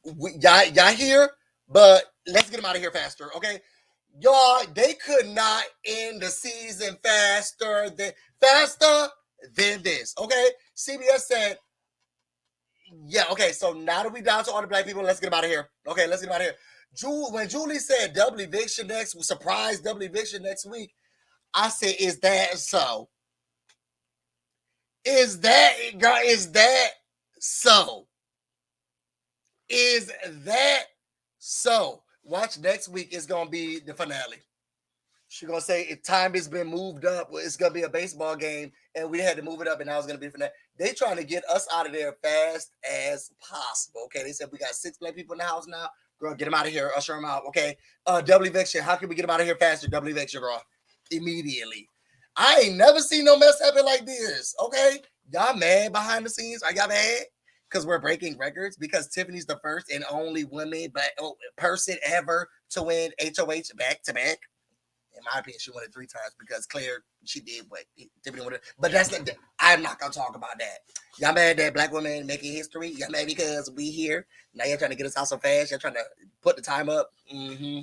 y'all here, but let's get them out of here faster, okay? Y'all, they could not end the season faster than this, okay? CBS said, yeah, okay, so now that we down to all the black people, let's get them out of here. Okay, let's get them out of here. When Julie said double eviction surprise double eviction next week, I said, is that so? Is that so? Is that so? Watch next week. It's going to be the finale. She's going to say, if time has been moved up, well, it's going to be a baseball game, and we had to move it up, and now it's going to be for that. They trying to get us out of there fast as possible, okay? They said we got 6 black people in the house now. Girl, get them out of here. Usher them out, okay? Double eviction. How can we get them out of here faster? Double eviction, girl. Immediately. I ain't never seen no mess happen like this, okay? Y'all mad behind the scenes? Are y'all mad? Because we're breaking records? Because Tiffany's the first and only person ever to win HOH back-to-back? In my opinion, she won it 3 times because Claire, she did what Tiffany wanted. But I'm not going to talk about that. Y'all mad that black women making history? Y'all mad because we here? Now you're trying to get us out so fast? You're trying to put the time up? Mm-hmm.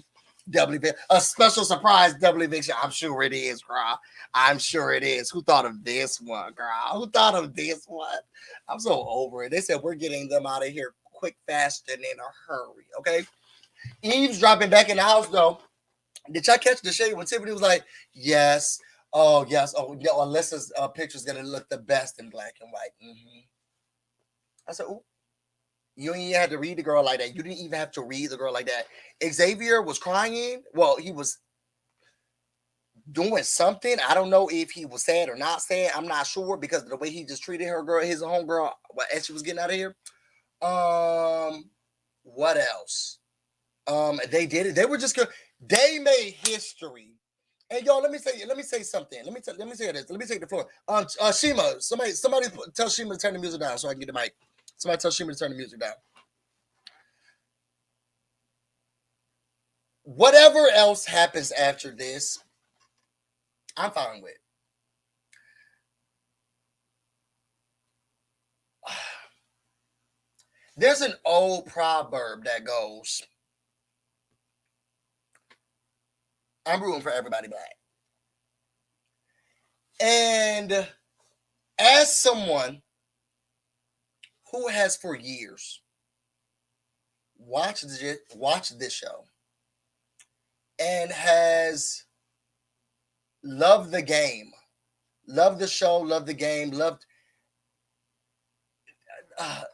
Double eviction. A special surprise double eviction. I'm sure it is, girl. I'm sure it is. Who thought of this one, girl? Who thought of this one? I'm so over it. They said we're getting them out of here quick, fast, and in a hurry, okay? Eve's dropping back in the house, though. Did y'all catch the shade when Tiffany was like, yes, oh, yes, oh, yeah, Alyssa's picture is going to look the best in black and white. Mm-hmm. I said, ooh. You didn't even have to read the girl like that. You didn't even have to read the girl like that. Xavier was crying. Well, he was doing something. I don't know if he was sad or not sad. I'm not sure because of the way he just treated her girl, his home girl, as she was getting out of here. What else? They did it. They were just good. They made history. And y'all, let me say something. Let me say this. Let me take the floor. Shima, somebody tell Shima to turn the music down so I can get the mic. Somebody tell Shima to turn the music down. Whatever else happens after this, I'm fine with. There's an old proverb that goes, I'm rooting for everybody black. And as someone who has for years watched this show and has loved the game, loved the show, loved the game, loved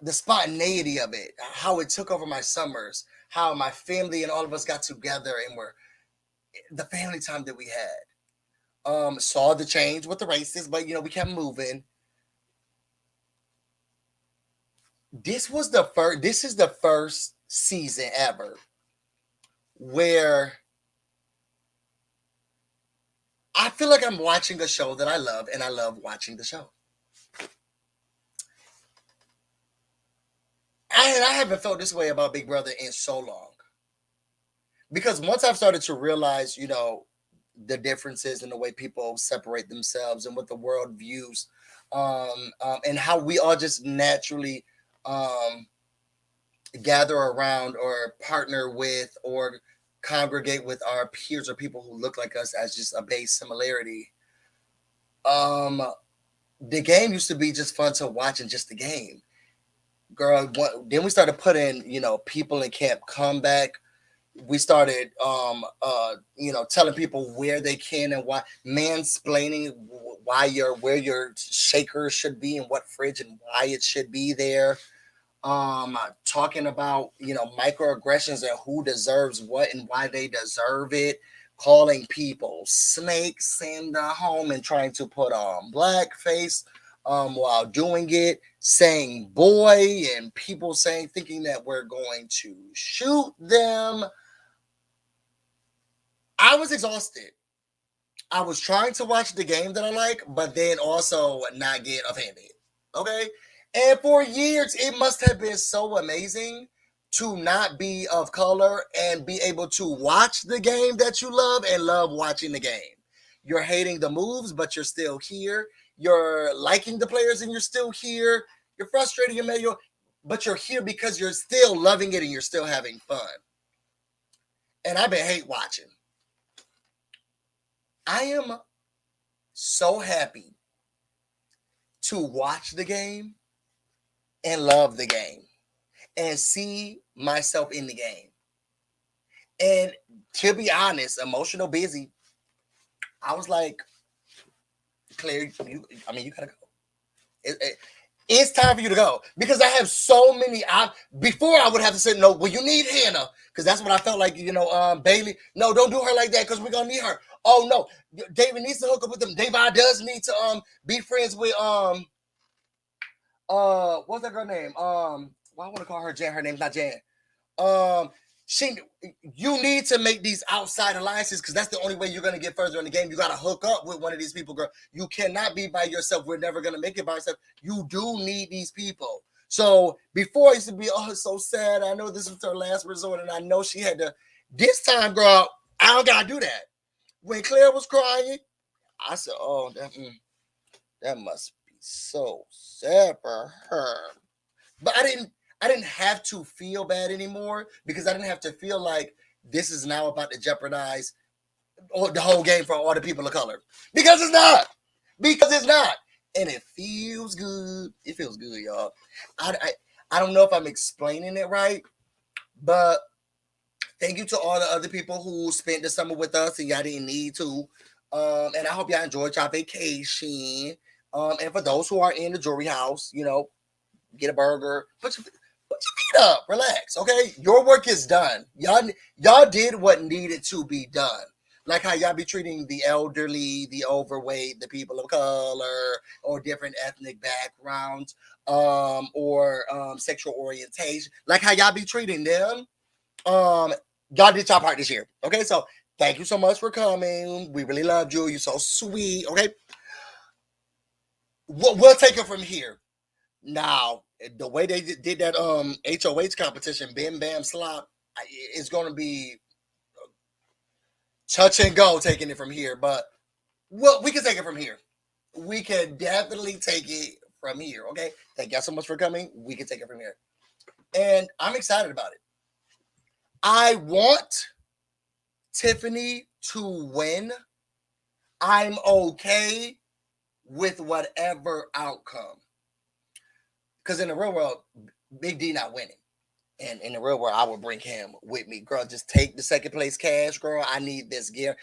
the spontaneity of it, how it took over my summers, how my family and all of us got together and were the family time that we had. Saw the change with the races, but we kept moving. this was the first. This is the first season ever where I feel like I'm watching a show that I love, and I love watching the show. I haven't felt this way about Big Brother in so long. Because once I've started to realize, the differences in the way people separate themselves and what the world views, and how we all just naturally gather around or partner with or congregate with our peers or people who look like us as just a base similarity. The game used to be just fun to watch and just the game. Girl, then we started putting, people in Camp Comeback. We started telling people where they can and why, mansplaining where your shaker should be and what fridge and why it should be there. Talking about microaggressions and who deserves what and why they deserve it, calling people snakes in the home and trying to put on blackface while doing it, saying boy, and people thinking that we're going to shoot them. I was exhausted. I was trying to watch the game that I like, but then also not get offended. Okay? And for years, it must have been so amazing to not be of color and be able to watch the game that you love and love watching the game. You're hating the moves, but you're still here. You're liking the players and you're still here. You're frustrated, but you're here because you're still loving it and you're still having fun. And I've been hate watching. I am so happy to watch the game and love the game and see myself in the game. And to be honest, emotional busy, I was like, Claire, you gotta go. It's time for you to go. Because I have so many. Before I would have to say, no, well, you need Hannah. Because that's what I felt like, Bailey. No, don't do her like that because we're going to need her. Oh, no. David needs to hook up with them. David does need to be friends with, what's that girl name? Well, I want to call her Jan. Her name's not Jan. You need to make these outside alliances because that's the only way you're going to get further in the game. You got to hook up with one of these people, girl. You cannot be by yourself. We're never going to make it by yourself. You do need these people. So before I used to be, it's so sad. I know this was her last resort, and I know she had to. This time, girl, I don't got to do that. When Claire was crying, I said, oh, that must be so sad for her. But I didn't have to feel bad anymore because I didn't have to feel like this is now about to jeopardize the whole game for all the people of color. Because it's not. And it feels good. It feels good, y'all. I don't know if I'm explaining it right, but thank you to all the other people who spent the summer with us and y'all didn't need to. And I hope y'all enjoyed y'all vacation. And for those who are in the jewelry house, get a burger, put your feet up, relax, okay? Your work is done. Y'all did what needed to be done. Like how y'all be treating the elderly, the overweight, the people of color, or different ethnic backgrounds, or sexual orientation. Like how y'all be treating them. Y'all did y'all part this year, okay? So thank you so much for coming. We really loved you. You're so sweet, okay? We'll take it from here. Now, the way they did that HOH competition, Bim Bam Slop, it's going to be touch and go taking it from here. But we can take it from here. We can definitely take it from here, okay? Thank y'all so much for coming. We can take it from here. And I'm excited about it. I want Tiffany to win. I'm okay with whatever outcome. Because in the real world, Big D not winning. And in the real world, I would bring him with me. Girl, just take the second place cash, girl. I need this gear.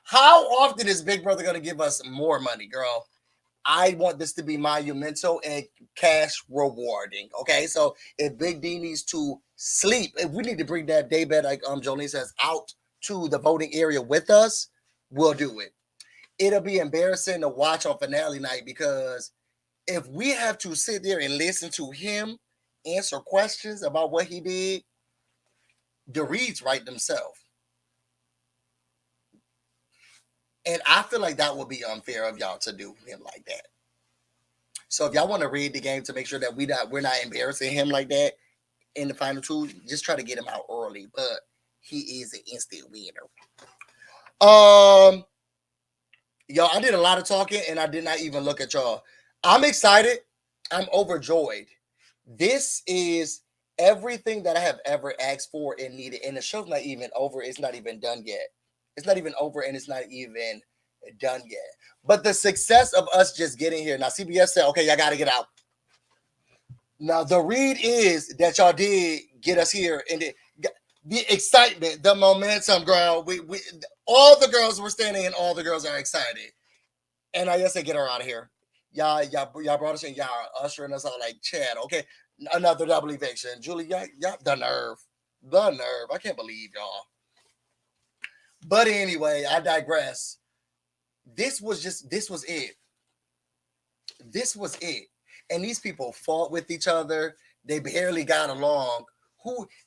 How often is Big Brother going to give us more money, girl? I want this to be monumental and cash rewarding. Okay, so if Big D needs to sleep, if we need to bring that daybed, like Jolene says, out to the voting area with us, we'll do it. It'll be embarrassing to watch on finale night because if we have to sit there and listen to him answer questions about what he did, the reads write themselves. And I feel like that would be unfair of y'all to do him like that. So if y'all want to read the game to make sure that we're not embarrassing him like that in the final two, just try to get him out early. But he is an instant winner. Y'all, I did a lot of talking and I did not even look at y'all. I'm excited. I'm overjoyed. This is everything that I have ever asked for and needed. And the show's not even over. It's not even done yet. It's not even over and it's not even done yet. But the success of us just getting here. Now, CBS said, okay, y'all got to get out. Now, the read is that y'all did get us here. And the excitement, the momentum, girl. We all the girls were standing and all the girls are excited. And I just said, get her out of here. Y'all brought us in. Y'all ushering us out like Chad. Okay, another double eviction. Julie, y'all, the nerve. I can't believe y'all. But anyway, I digress. This was it. This was it. And these people fought with each other. They barely got along.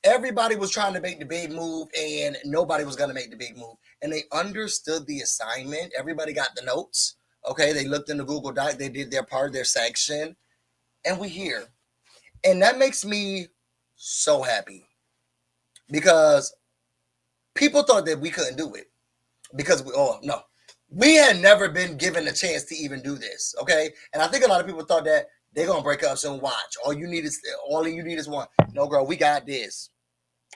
Everybody was trying to make the big move and nobody was going to make the big move. And they understood the assignment. Everybody got the notes. Okay, they looked in the Google Doc. They did their part, their section. And we here. And that makes me so happy. Because people thought that we couldn't do it. Because we had never been given a chance to even do this. Okay? And I think a lot of people thought that they're going to break up and watch. All you need is one. No, girl, we got this.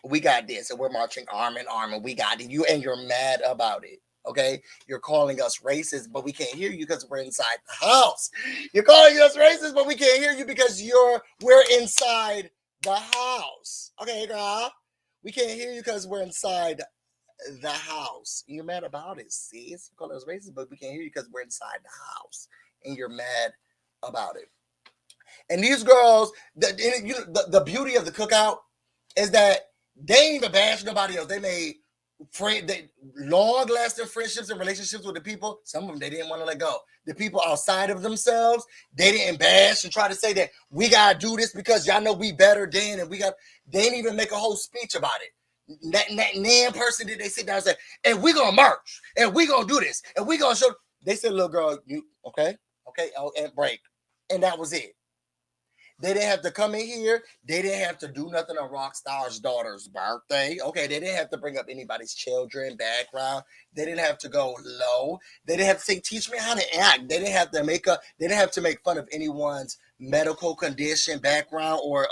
We got this. And we're marching arm in arm. And we got it. You're mad about it. Okay? You're calling us racist, but we can't hear you because we're inside the house. You're calling us racist, but we can't hear you because we're inside the house. Okay, girl? We can't hear you because we're inside the house. You're mad about it, sis. You call us racist, but we can't hear you because we're inside the house. And you're mad about it. And these girls, the beauty of the cookout is that they ain't even bash nobody else. They made long-lasting friendships and relationships with the people. Some of them they didn't want to let go. The people outside of themselves, they didn't bash and try to say that we gotta do this because y'all know we better than, and they didn't even make a whole speech about it. That person did they sit down and say, and we gonna march, and we gonna do this, and we gonna show. They said, little girl, you okay, and break, and that was it. They didn't have to come in here. They didn't have to do nothing on Rockstar's daughter's birthday. Okay, they didn't have to bring up anybody's children, background. They didn't have to go low. They didn't have to say, teach me how to act. They didn't have to they didn't have to make fun of anyone's medical condition, background, or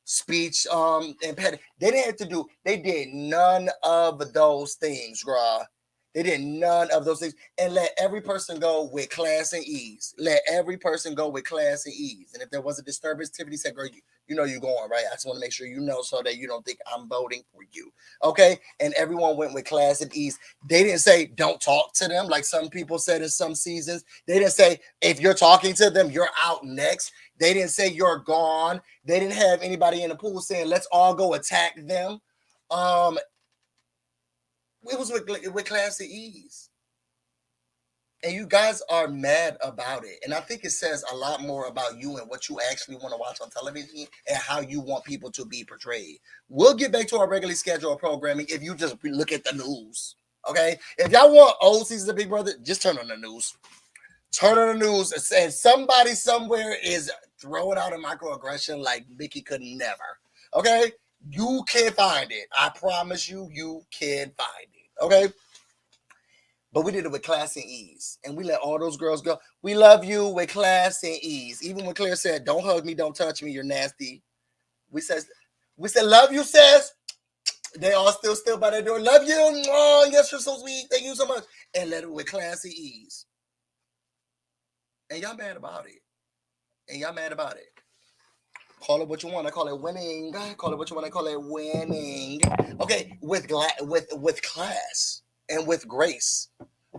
speech impediment. They didn't have to do, they did none of those things, girl. They did none of those things. And let every person go with class and ease. Let every person go with class and ease. And if there was a disturbance, Tiffany said, girl, you know you're going, right? I just want to make sure you know so that you don't think I'm voting for you. Okay? And everyone went with class and ease. They didn't say, don't talk to them, like some people said in some seasons. They didn't say, if you're talking to them, you're out next. They didn't say you're gone. They didn't have anybody in the pool saying, let's all go attack them. It was with class and ease. And you guys are mad about it. And I think it says a lot more about you and what you actually want to watch on television and how you want people to be portrayed. We'll get back to our regularly scheduled programming if you just look at the news. Okay? If y'all want old seasons of Big Brother, just turn on the news. Turn on the news and somebody somewhere is throwing out a microaggression like Mickey could never. Okay? You can find it. I promise you can find it. Okay? But we did it with class and ease. And we let all those girls go. We love you with class and ease. Even when Claire said, don't hug me, don't touch me, you're nasty. We said, love you, sis. They all still by their door. Love you. Oh, yes, you're so sweet. Thank you so much. And let it with class and ease. And y'all mad about it. Call it what you want. I call it winning. Call it what you want. I call it winning. Okay, with class and with grace.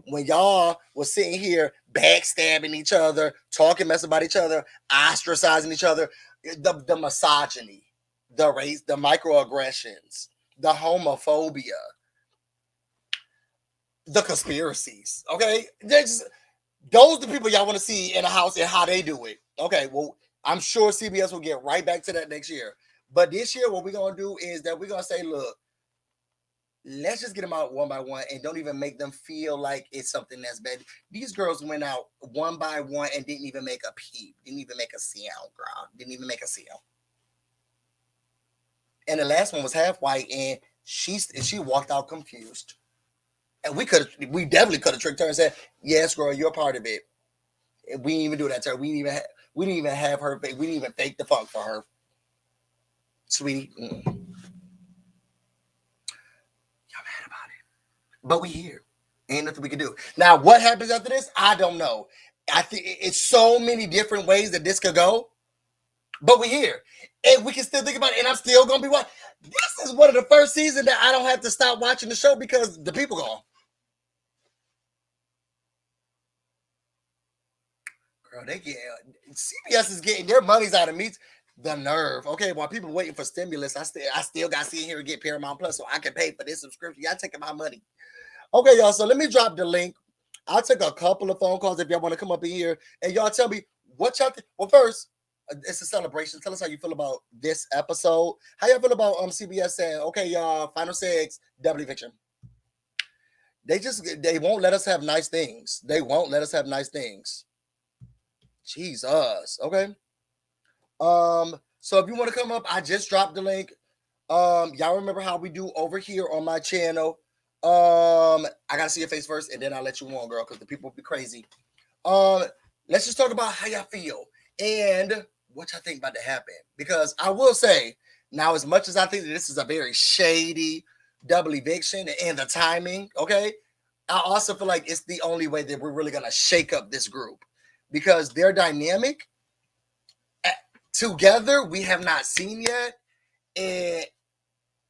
When y'all was sitting here backstabbing each other, talking mess about each other, ostracizing each other, the misogyny, the race, the microaggressions, the homophobia, the conspiracies. Okay, those are the people y'all want to see in a house and how they do it. Okay, well, I'm sure CBS will get right back to that next year. But this year, what we're gonna do is that we're gonna say, look, let's just get them out one by one and don't even make them feel like it's something that's bad. These girls went out one by one and didn't even make a peep, didn't even make a sound, girl. Didn't even make a sound. And the last one was half white, and she walked out confused. And we definitely could have tricked her and said, yes, girl, you're part of it. And we didn't even do that to her. We didn't even have her. We didn't even fake the funk for her. Sweetie. Y'all mad about it. But we here. Ain't nothing we can do. Now, what happens after this? I don't know. I think it's so many different ways that this could go. But we here. And we can still think about it. And I'm still going to be watching. This is one of the first seasons that I don't have to stop watching the show because the people gone. Girl, CBS is getting their money's out of me. The nerve. Okay, while people waiting for stimulus, I still got to sit here and get Paramount Plus so I can pay for this subscription. Y'all taking my money. Okay, y'all. So let me drop the link. I'll take a couple of phone calls if y'all want to come up in here and y'all tell me what y'all think. Well, first, it's a celebration. Tell us how you feel about this episode. How y'all feel about CBS saying, okay, y'all, final 6, double eviction. They won't let us have nice things. They won't let us have nice things. Jesus. Okay. So if you want to come up, I just dropped the link. Y'all remember how we do over here on my channel. I gotta see your face first, and then I'll let you on, girl, because the people will be crazy. Let's just talk about how y'all feel and what y'all think about to happen. Because I will say, now, as much as I think that this is a very shady double eviction and the timing, okay, I also feel like it's the only way that we're really gonna shake up this group. Because their dynamic together we have not seen yet, and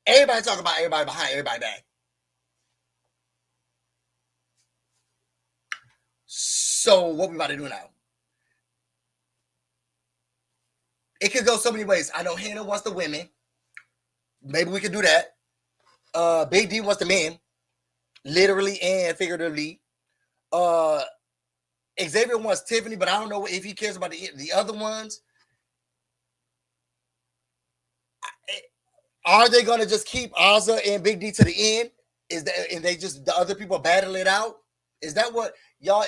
everybody talk about everybody behind everybody back. So what we about to do now? It could go so many ways. I know Hannah wants the women. Maybe we could do that. Big D wants the men, literally and figuratively. Xavier wants Tiffany, but I don't know if he cares about the other ones. Are they going to just keep Ozza and Big D to the end? Is that, and they just, the other people battle it out? Is that what y'all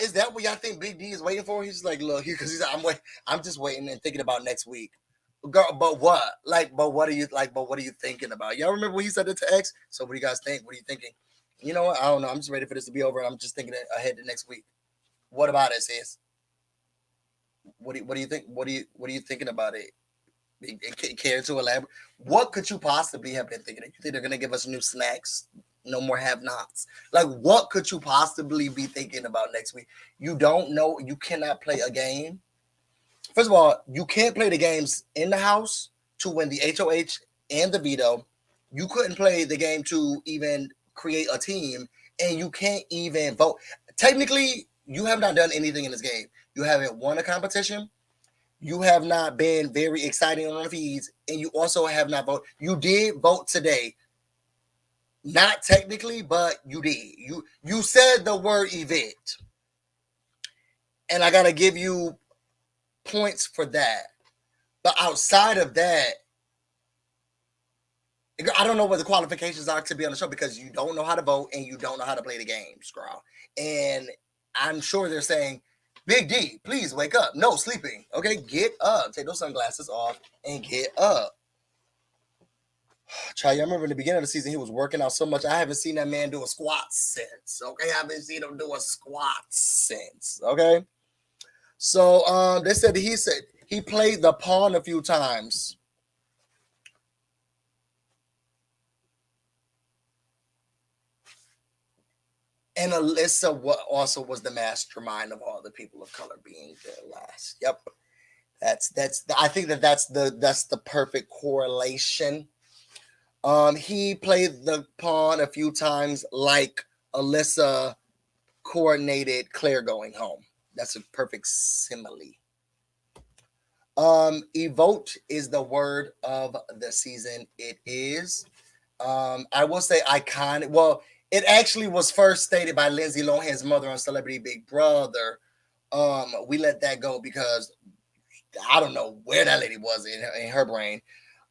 think Big D is waiting for? He's like, look, because he's like, I'm just waiting and thinking about next week. Girl, but what? But what are you thinking about? Y'all remember when he said it to X? So what do you guys think? What are you thinking? You know what? I don't know. I'm just ready for this to be over. I'm just thinking ahead to next week. What about it, sis? What do you think? What are you thinking about it? Care to elaborate? What could you possibly have been thinking? You think they're gonna give us new snacks? No more have-nots. Like, what could you possibly be thinking about next week? You don't know. You cannot play a game. First of all, you can't play the games in the house to win the HOH and the veto. You couldn't play the game to even create a team, and you can't even vote. Technically, you have not done anything in this game. You haven't won a competition. You have not been very exciting on the feeds, and you also have not voted. You did vote today. Not technically, but you did. You said the word evict. And I got to give you points for that. But outside of that, I don't know what the qualifications are to be on the show because you don't know how to vote and you don't know how to play the games, girl. And I'm sure they're saying, Big D, please wake up. No sleeping. Okay, get up. Take those sunglasses off and get up. Child, I remember in the beginning of the season, he was working out so much. I haven't seen that man do a squat since. Okay, I haven't seen him do a squat since. Okay, so they said he played the pawn a few times. And Alyssa also was the mastermind of all the people of color being there last. Yep, that's. I think that's the perfect correlation. He played the pawn a few times, like Alyssa coordinated Claire going home. That's a perfect simile. Evote is the word of the season. It is. I will say iconic. Well, it actually was first stated by Lindsay Lohan's mother on Celebrity Big Brother. We let that go because I don't know where that lady was in her brain.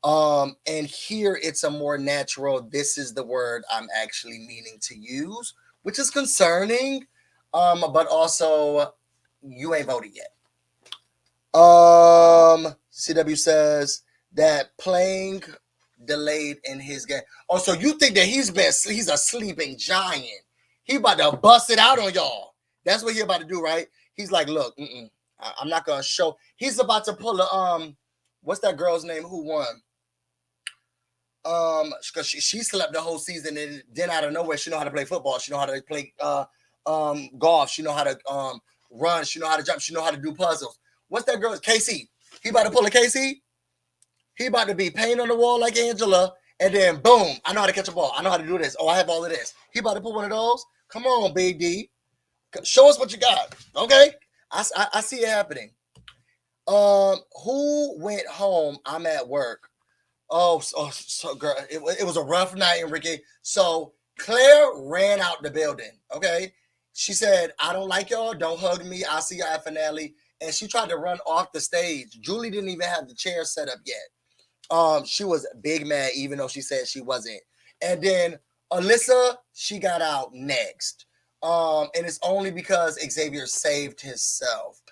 And here it's a more natural, this is the word I'm actually meaning to use, which is concerning. But also you ain't voted yet. CW says that playing delayed in his game. Oh, so you think that he's a sleeping giant? He about to bust it out on y'all. That's what he about to do, right? He's like, look, I'm not gonna show. He's about to pull a what's that girl's name who won? Because she slept the whole season, and then out of nowhere, she know how to play football. She know how to play golf. She know how to run. She know how to jump. She know how to do puzzles. What's that girl? KC. He about to pull a KC. He about to be paint on the wall like Angela, and then boom, I know how to catch a ball. I know how to do this. Oh, I have all of this. He about to put one of those. Come on, Big D. Show us what you got. Okay, I see it happening. Who went home? I'm at work. Oh, so girl, it was a rough night, Enrique. So Claire ran out the building. Okay, she said, "I don't like y'all. Don't hug me. I'll see y'all at finale." And she tried to run off the stage. Julie didn't even have the chair set up yet. She was big mad, even though she said she wasn't. And then Alyssa, she got out next. And it's only because Xavier saved himself,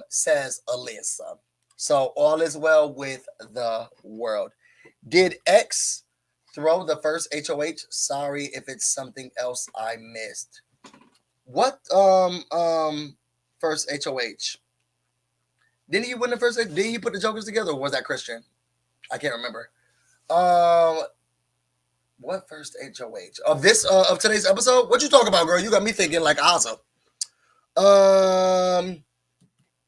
says Alyssa. So all is well with the world. Did X throw the first HOH? Sorry if it's something else I missed. What first HOH? Didn't he win the first? Did he put the Jokers together, or was that Christian? I can't remember. What first HOH of this of today's episode? What you talking about, girl? You got me thinking like Ozza.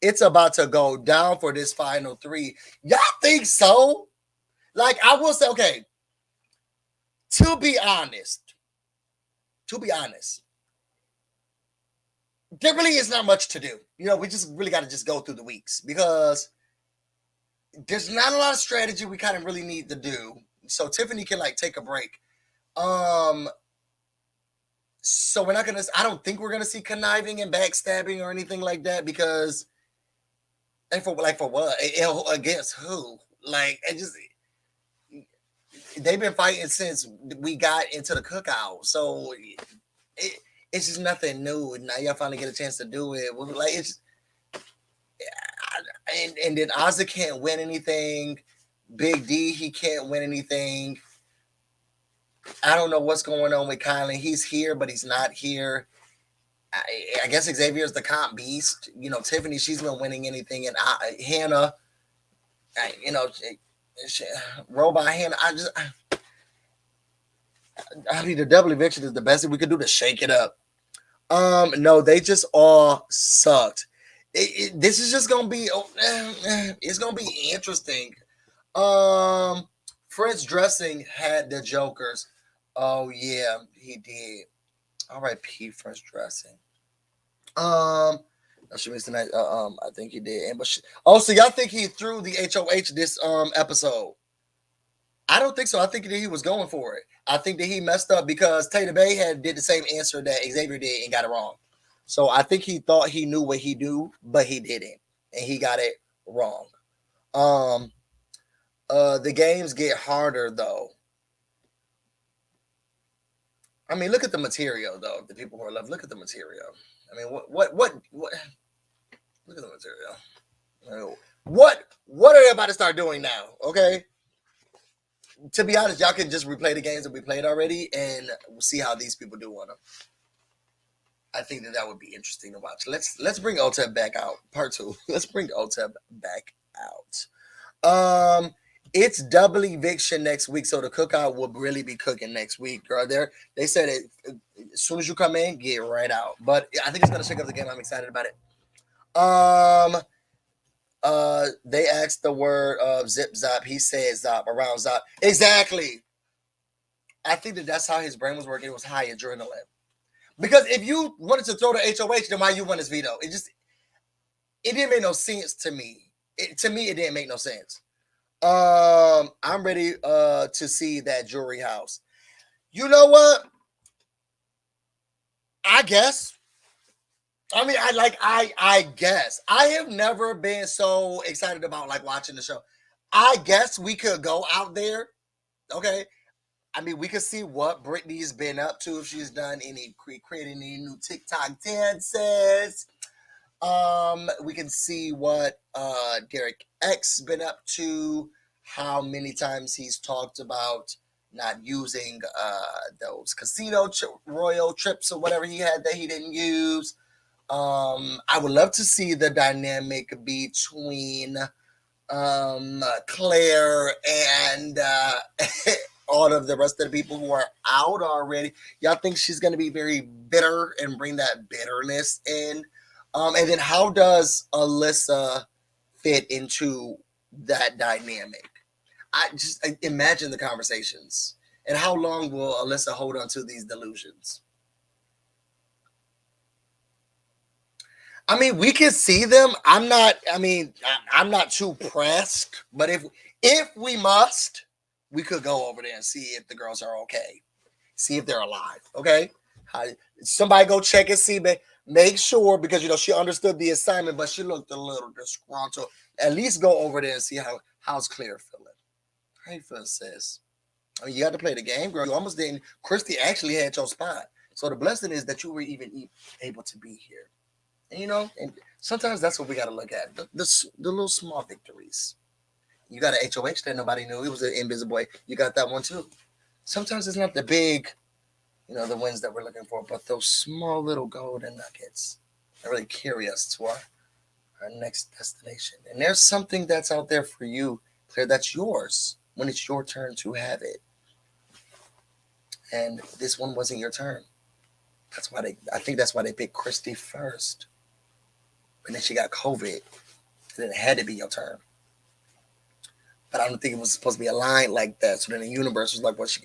It's about to go down for this final three. Y'all think so? Like, I will say, okay, to be honest, there really is not much to do. You know, we just really got to just go through the weeks because there's not a lot of strategy we kind of really need to do. So Tiffany can like take a break. So we're not going to, I don't think we're going to see conniving and backstabbing or anything like that because for what? Against who? Like, it just, they've been fighting since we got into the cookout. So it's just nothing new. Now y'all finally get a chance to do it. Like, it's, and then Ozzy can't win anything. Big D, he can't win anything. I don't know what's going on with Kylan. He's here, but he's not here. I guess Xavier's the comp beast. You know, Tiffany, she's been winning anything. And Hannah, Robot Hannah, I mean, the double eviction is the best thing we could do to shake it up. No, they just all sucked. This is just going to be, it's going to be interesting. French Dressing had the Jokers. Oh, yeah, he did. R.I.P. French Dressing. She missed tonight. I think he did. So y'all think he threw the HOH this episode? I don't think so. I think that he was going for it. I think that he messed up because Taylor Bay did the same answer that Xavier did and got it wrong. So I think he thought he knew what he knew, but he didn't, and he got it wrong. The games get harder though. I mean, look at the material though. The people who are left, look at the material. I mean, what? Look at the material. What are they about to start doing now? Okay. To be honest, y'all can just replay the games that we played already and see how these people do on them. I think that would be interesting to watch. Let's bring OTEP back out. Part 2. Let's bring OTEP back out. It's double eviction next week, so the cookout will really be cooking next week, girl. They said it as soon as you come in, get right out. But I think it's gonna shake up the game. I'm excited about it. They asked the word of zip zop. He said zop around zop. Exactly. I think that's how his brain was working. It was high adrenaline. Because if you wanted to throw the HOH, then why you won this veto? It didn't make no sense to me. To me, it didn't make no sense. I'm ready to see that jewelry house. You know what? I guess I mean, I guess I have never been so excited about like watching the show. I guess we could go out there. Okay. I mean, we could see what Britney's been up to, if she's done any creating any new TikTok dances. We can see what Derek X been up to, how many times he's talked about not using those casino royal trips or whatever he had that he didn't use. I would love to see the dynamic between Claire and all of the rest of the people who are out already. Y'all think she's going to be very bitter and bring that bitterness in? And then how does Alyssa fit into that dynamic? I imagine the conversations. And how long will Alyssa hold on to these delusions? I mean, we can see them. I'm not too pressed, but if we must, we could go over there and see if the girls are okay. See if they're alive. Okay. Somebody go check and see, but make sure, because she understood the assignment, but she looked a little disgruntled. At least go over there and see how's Claire feeling. How you feeling, sis? I mean, you got to play the game, girl. You almost didn't. Christy actually had your spot. So the blessing is that you were even able to be here. And, and sometimes that's what we got to look at. The little small victories. You got an HOH that nobody knew. It was an invisible boy. You got that one too. Sometimes it's not the big, the wins that we're looking for, but those small little golden nuggets that really carry us to our next destination. And there's something that's out there for you, Claire, that's yours when it's your turn to have it. And this one wasn't your turn. I think that's why they picked Christy first. And then she got COVID. And then it had to be your turn. But I don't think it was supposed to be aligned like that. So then the universe was like, well, she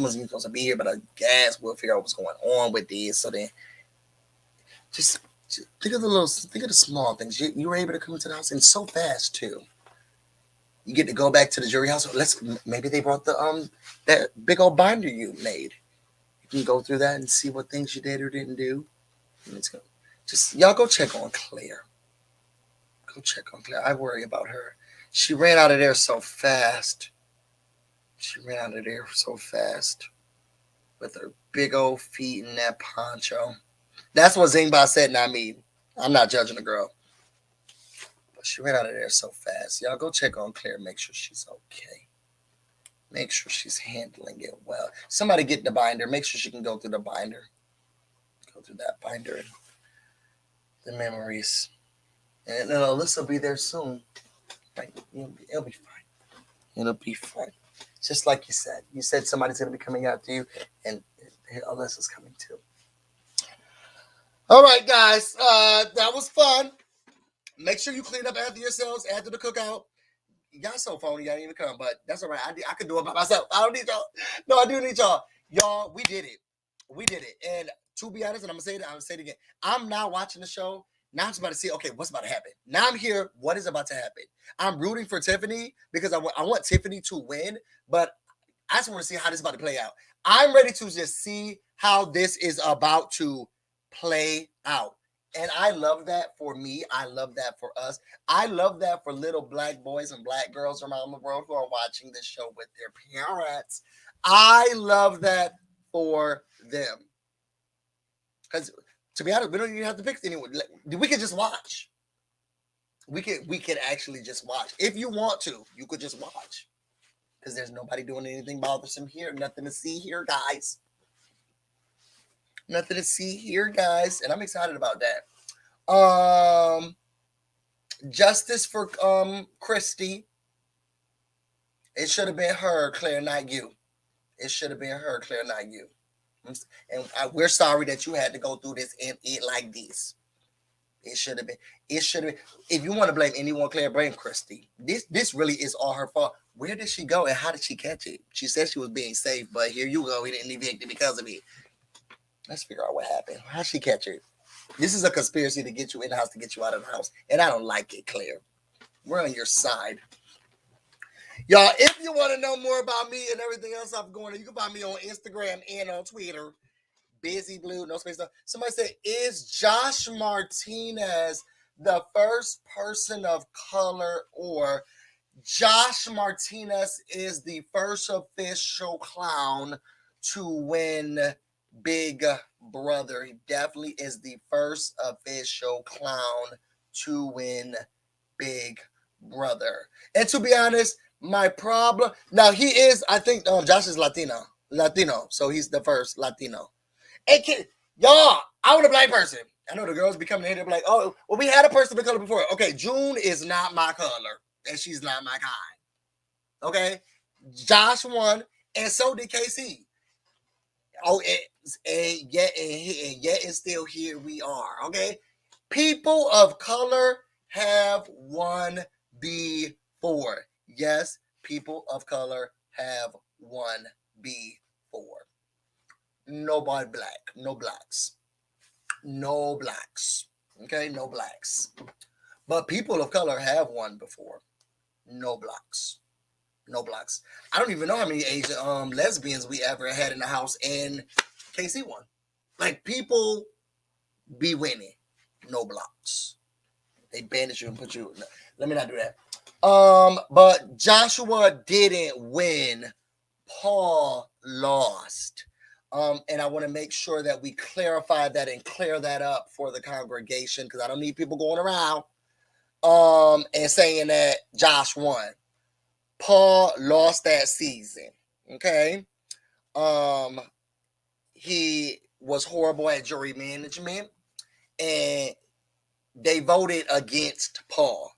wasn't even supposed to be here, but I guess we'll figure out what's going on with this. So then just think of the small things. You were able to come into the house and so fast too. You get to go back to the jury house. Maybe they brought that big old binder you made. You can go through that and see what things you did or didn't do. And y'all go check on Claire. Go check on Claire. I worry about her. She ran out of there so fast. With her big old feet in that poncho. That's what Zingba said, not me. I'm not judging the girl. But she ran out of there so fast. Y'all go check on Claire. Make sure she's okay. Make sure she's handling it well. Somebody get the binder. Make sure she can go through the binder. Go through that binder and the memories. And then Alyssa will be there soon. Right? It'll be fine. It'll be fine. Just like you said. You said somebody's going to be coming after you, and Alyssa's coming too. All right, guys. That was fun. Make sure you clean up after yourselves, after the cookout. Y'all so phony, y'all didn't even come, but that's all right. I can do it by myself. I don't need y'all. No, I do need y'all. Y'all, we did it. And to be honest, and I'm going to say it again. I'm now watching the show. Now I'm about to see, okay, what's about to happen? Now I'm here. What is about to happen? I'm rooting for Tiffany because I want Tiffany to win, but I just want to see how this is about to play out. I'm ready to just see how this is about to play out. And I love that for me. I love that for us. I love that for little black boys and black girls around the world who are watching this show with their parents. I love that for them. Because to be honest, we don't even have to pick anyone. We can just watch. We could actually just watch. If you want to, you could just watch. Because there's nobody doing anything bothersome here. Nothing to see here, guys. Nothing to see here, guys. And I'm excited about that. Justice for Christy. It should have been her, Claire, not you. It should have been her, Claire, not you. And we're sorry that you had to go through this and eat like this. It should have been. If you want to blame anyone, Claire, blame Christy. This really is all her fault. Where did she go and how did she catch it? She said she was being safe, but here you go. He didn't evict it because of it. Let's figure out what happened. How'd she catch it? This is a conspiracy to get you in the house, to get you out of the house. And I don't like it, Claire. We're on your side. Y'all, if you want to know more about me and everything else I'm going on, you can find me on Instagram and on Twitter. BusyBlu, no space. No. Somebody said, is Josh Martinez the first person of color, or Josh Martinez is the first official clown to win Big Brother? He definitely is the first official clown to win Big Brother. And to be honest, my problem now, he is, I think Josh is Latino, so he's the first Latino. And y'all, I want a black person. I know the girls be coming in here, like, oh, well, we had a person of color before. Okay, June is not my color, and she's not my kind. Okay, Josh won, and so did KC. Oh, and yet and still here we are. Okay, people of color have won before. Yes, people of color have won before. Nobody black, no blacks. No blacks. Okay, no blacks. But people of color have won before. No blacks. No blacks. I don't even know how many Asian lesbians we ever had in the house, and KC won. Like, people be winning. No blocks. They banish you and put you. No, let me not do that. But Joshua didn't win. Paul lost. And I want to make sure that we clarify that and clear that up for the congregation, because I don't need people going around and saying that Josh won. Paul lost that season. Okay. He was horrible at jury management, and they voted against Paul.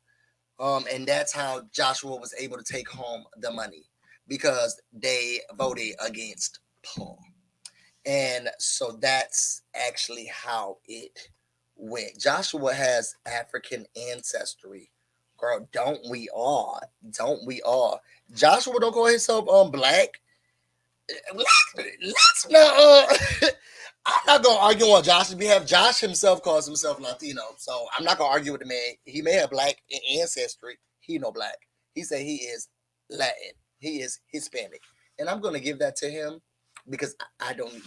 And that's how Joshua was able to take home the money, because they voted against Paul. And so that's actually how it went. Joshua has African ancestry. Girl, don't we all? Don't we all? Joshua don't call himself black. Let's not I'm not gonna argue on Josh. We have Josh himself calls himself Latino. So I'm not gonna argue with the man. He may have black ancestry. He no black. He said he is Latin. He is Hispanic. And I'm gonna give that to him, because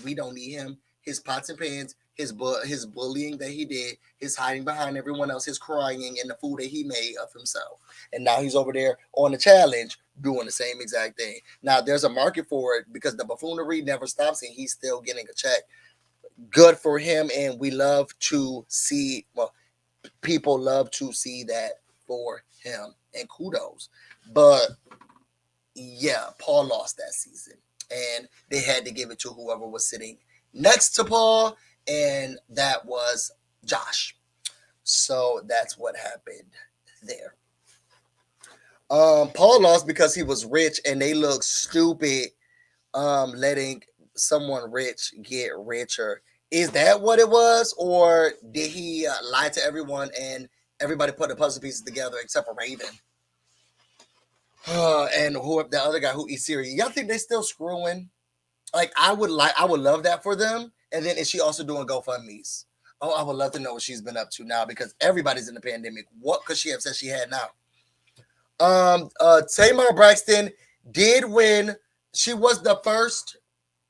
we don't need him. His pots and pans, his bullying that he did, his hiding behind everyone else, his crying, and the fool that he made of himself. And now he's over there on the challenge doing the same exact thing. Now there's a market for it, because the buffoonery never stops, and he's still getting a check. Good for him, and we love to see, people love to see that for him, and kudos. But yeah, Paul lost that season, and they had to give it to whoever was sitting next to Paul, and that was Josh. So that's what happened there. Paul lost because he was rich, and they look stupid letting someone rich get richer. Is that what it was, or did he lie to everyone and everybody put the puzzle pieces together except for Raven? And who the other guy who eats cereal? Y'all think they still screwing? Like, I would love that for them. And then is she also doing GoFundMe's? Oh, I would love to know what she's been up to now, because everybody's in the pandemic. What could she have said she had now? Tamar Braxton did win. She was the first.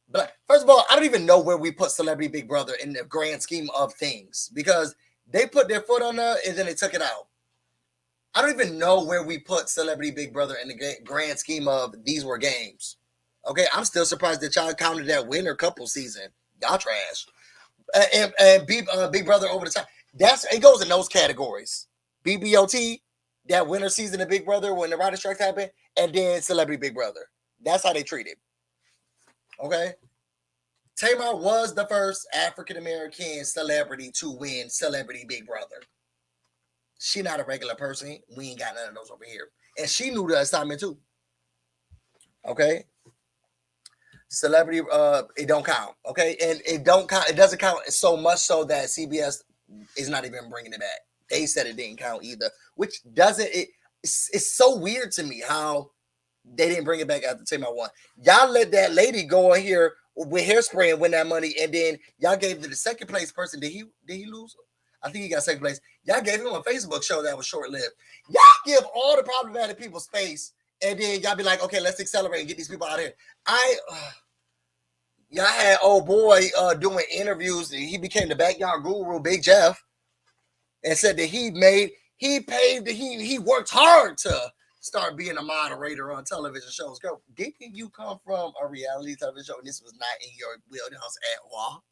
But first of all, I don't even know where we put Celebrity Big Brother in the grand scheme of things, because they put their foot on her and then they took it out. I don't even know where we put Celebrity Big Brother in the grand scheme of these were games. Okay, I'm still surprised that y'all counted that winner couple season. Y'all trash. And Big Brother over the top. It goes in those categories. BBOT, that winter season of Big Brother when the writer strike happened, and then Celebrity Big Brother. That's how they treat it. Okay. Tamar was the first African-American celebrity to win Celebrity Big Brother. She not a regular person. We ain't got none of those over here. And she knew the assignment too. Okay. Celebrity, it don't count. Okay. And it doesn't count so much so that CBS is not even bringing it back. They said it didn't count either, which it's so weird to me how they didn't bring it back after Tamar won. Y'all let that lady go in here with hairspray and win that money, and then y'all gave the second place person. Did he lose? I think he got second place. Y'all gave him a Facebook show that was short-lived. Y'all give all the problematic people space, and then y'all be like, okay, let's accelerate and get these people out of here. Y'all had old boy doing interviews. He became the backyard guru, Big Jeff, and said that he worked hard to start being a moderator on television shows. Girl, didn't you come from a reality television show and this was not in your wheelhouse at all?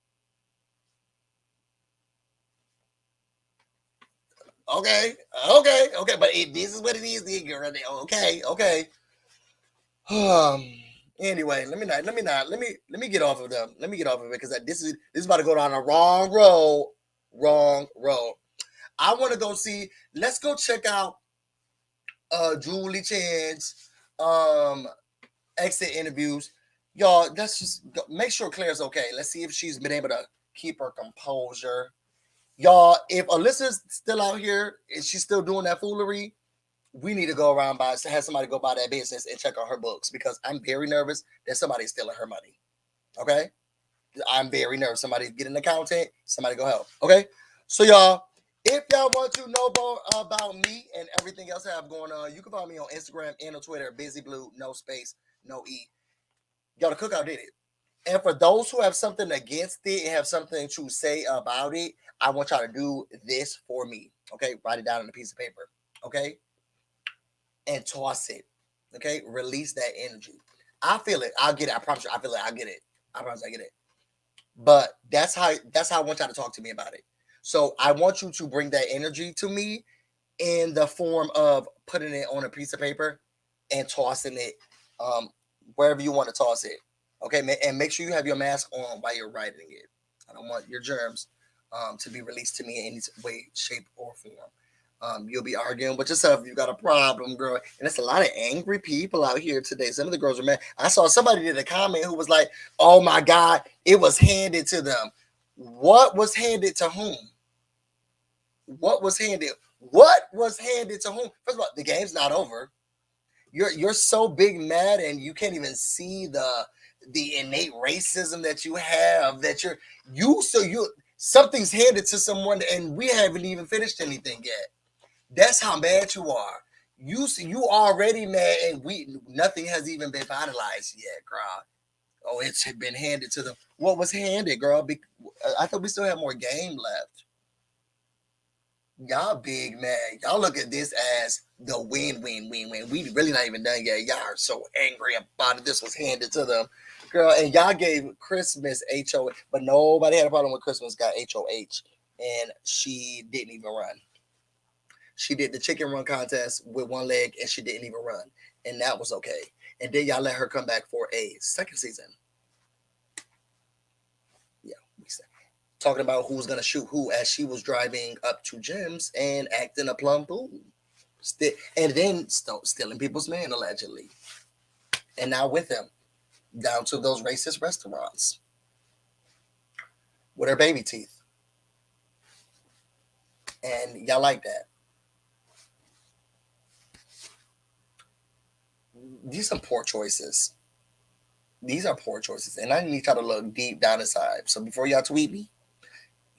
Okay, but this is what it is, girl. Okay. Anyway, let me get off of them. Let me get off of it because this is about to go down a wrong road. I want to go see. Let's go check out Julie Chan's exit interviews. Y'all, let's just make sure Claire's okay. Let's see if she's been able to keep her composure. Y'all, if Alyssa's still out here and she's still doing that foolery, we need to go around have somebody go by that business and check on her books because I'm very nervous that somebody's stealing her money. Okay? I'm very nervous. Somebody get an accountant, somebody go help. Okay? So y'all, if y'all want to know more about me and everything else I have going on, you can follow me on Instagram and on Twitter, BusyBlu, no space, no E. Y'all, the Cookout did it. And for those who have something against it and have something to say about it, I want y'all to do this for me. Okay? Write it down on a piece of paper. Okay? And toss it. Okay? Release that energy. I feel it. I'll get it. I promise you. I feel it. I'll get it. I promise I get it. But that's how I want y'all to talk to me about it. So I want you to bring that energy to me in the form of putting it on a piece of paper and tossing it wherever you want to toss it. Okay, and make sure you have your mask on while you're writing it. I don't want your germs to be released to me in any way, shape, or form. You'll be arguing with yourself if you got a problem, girl. And there's a lot of angry people out here today. Some of the girls are mad. I saw somebody did a comment who was like, oh my God, it was handed to them. What was handed to whom? What was handed? What was handed to whom? First of all, the game's not over. You're so big mad and you can't even see the innate racism that you have, that something's handed to someone and we haven't even finished anything yet. That's how mad you are. You already mad and nothing has even been finalized yet, girl. Oh, it's been handed to them. What was handed, girl? I thought we still have more game left. Y'all big mad. Y'all look at this as the win. We really not even done yet. Y'all are so angry about it. This was handed to them. Girl, and y'all gave Christmas HOH, but nobody had a problem with Christmas got HOH, and she didn't even run. She did the chicken run contest with one leg, and she didn't even run, and that was okay. And then y'all let her come back for a second season. Yeah, we said. Talking about who's gonna shoot who as she was driving up to gyms and acting a plum fool, and then stealing people's man allegedly, and now with him down to those racist restaurants with her baby teeth, and y'all like that. These are poor choices. These are poor choices, and I need y'all to look deep down inside. So before y'all tweet me,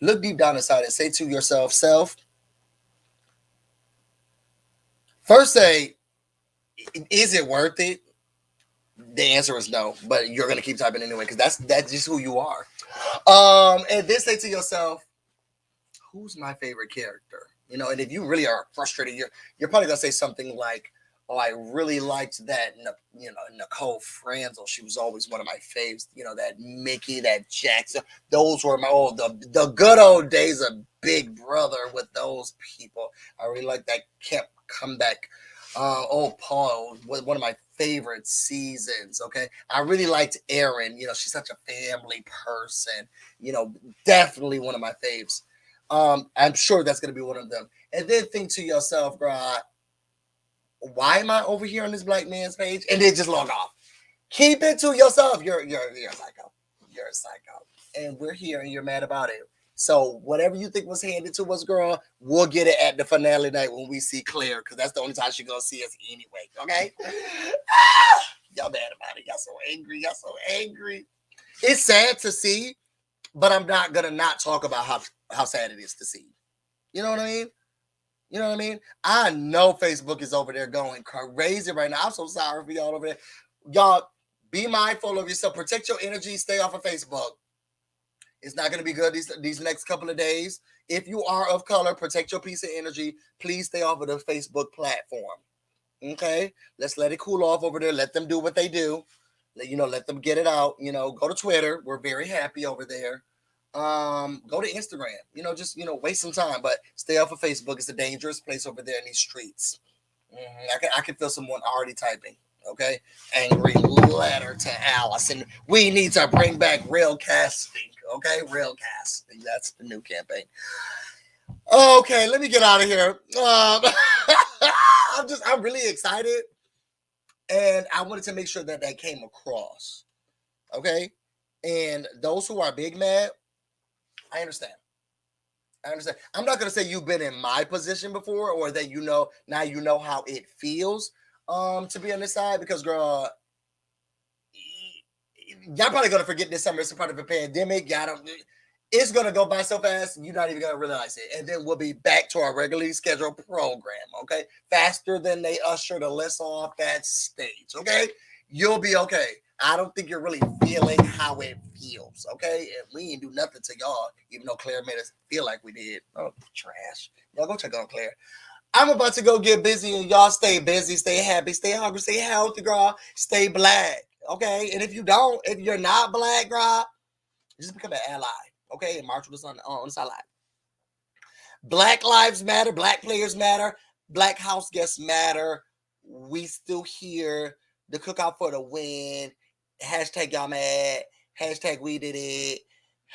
look deep down inside and say to yourself, self, first say, is it worth it? The answer is no, but you're going to keep typing anyway because that's just who you are. And then say to yourself, who's my favorite character? You know, and if you really are frustrated, you're probably going to say something like, oh, I really liked that, Nicole Franzel. She was always one of my faves. You know, that Mickey, that Jackson. Those were the good old days of Big Brother with those people. I really like that Kemp comeback. Paul was one of my favorite seasons. Okay, I really liked Erin. You know, she's such a family person. You know, definitely one of my faves. I'm sure that's gonna be one of them. And then think to yourself, girl, why am I over here on this black man's page? And then just log off. Keep it to yourself. You're a psycho. You're a psycho. And we're here and you're mad about it. So whatever you think was handed to us, girl, we'll get it at the finale night when we see Claire, because that's the only time she's gonna see us anyway. Okay? Y'all mad about it. Y'all so angry. Y'all so angry. It's sad to see, but I'm not gonna not talk about how sad it is to see. You know what I mean? You know what I mean? I know Facebook is over there going crazy right now. I'm so sorry for y'all over there. Y'all, Be mindful of yourself. Protect your energy. Stay off of Facebook. It's not going to be good these next couple of days. If you are of color, protect your peace and energy. Please stay off of the Facebook platform. Okay? Let's let it cool off over there. Let them do what they do. Let them get it out. Go to Twitter. We're very happy over there. Go to Instagram. Just waste some time, but stay off of Facebook. It's a dangerous place over there in these streets. I can feel someone already typing. Okay, angry letter to Allison. We need to bring back real casting. Okay, real casting. That's the new campaign. Okay, let me get out of here. I'm really excited, and I wanted to make sure that came across. Okay, and those who are big mad, I understand. I'm not gonna say you've been in my position before, or that now you know how it feels to be on this side, because girl, y'all probably gonna forget this summer. It's a part of a pandemic. It's gonna go by so fast, you're not even gonna realize it. And then we'll be back to our regularly scheduled program, okay? Faster than they usher the list off that stage, okay? You'll be okay. I don't think you're really feeling how it feels, okay? And we ain't do nothing to y'all, even though Claire made us feel like we did. Oh, trash. Y'all go check on Claire. I'm about to go get busy, and y'all stay busy, stay happy, stay hungry, stay healthy, girl. Stay black, okay? And if you're not black, girl, just become an ally, okay? And march with us on the side line. Black lives matter. Black players matter. Black house guests matter. We still here. The Cookout for the win. Hashtag y'all mad. Hashtag we did it.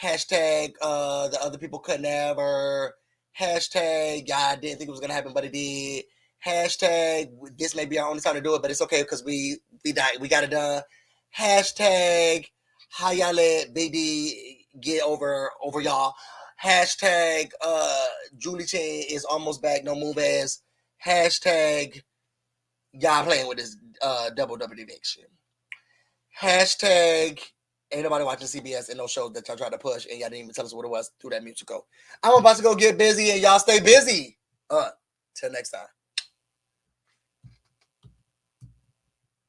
Hashtag the other people could never. Hashtag y'all didn't think it was gonna happen, but it did. Hashtag this may be our only time to do it, but it's okay because we died. We got it done. Hashtag how y'all let Big D get over y'all. Hashtag Julie Chen is almost back. No move ass. Hashtag y'all playing with this double eviction. Hashtag ain't nobody watching CBS and no shows that y'all tried to push and y'all didn't even tell us what it was through that musical. I'm about to go get busy and y'all stay busy. Till next time.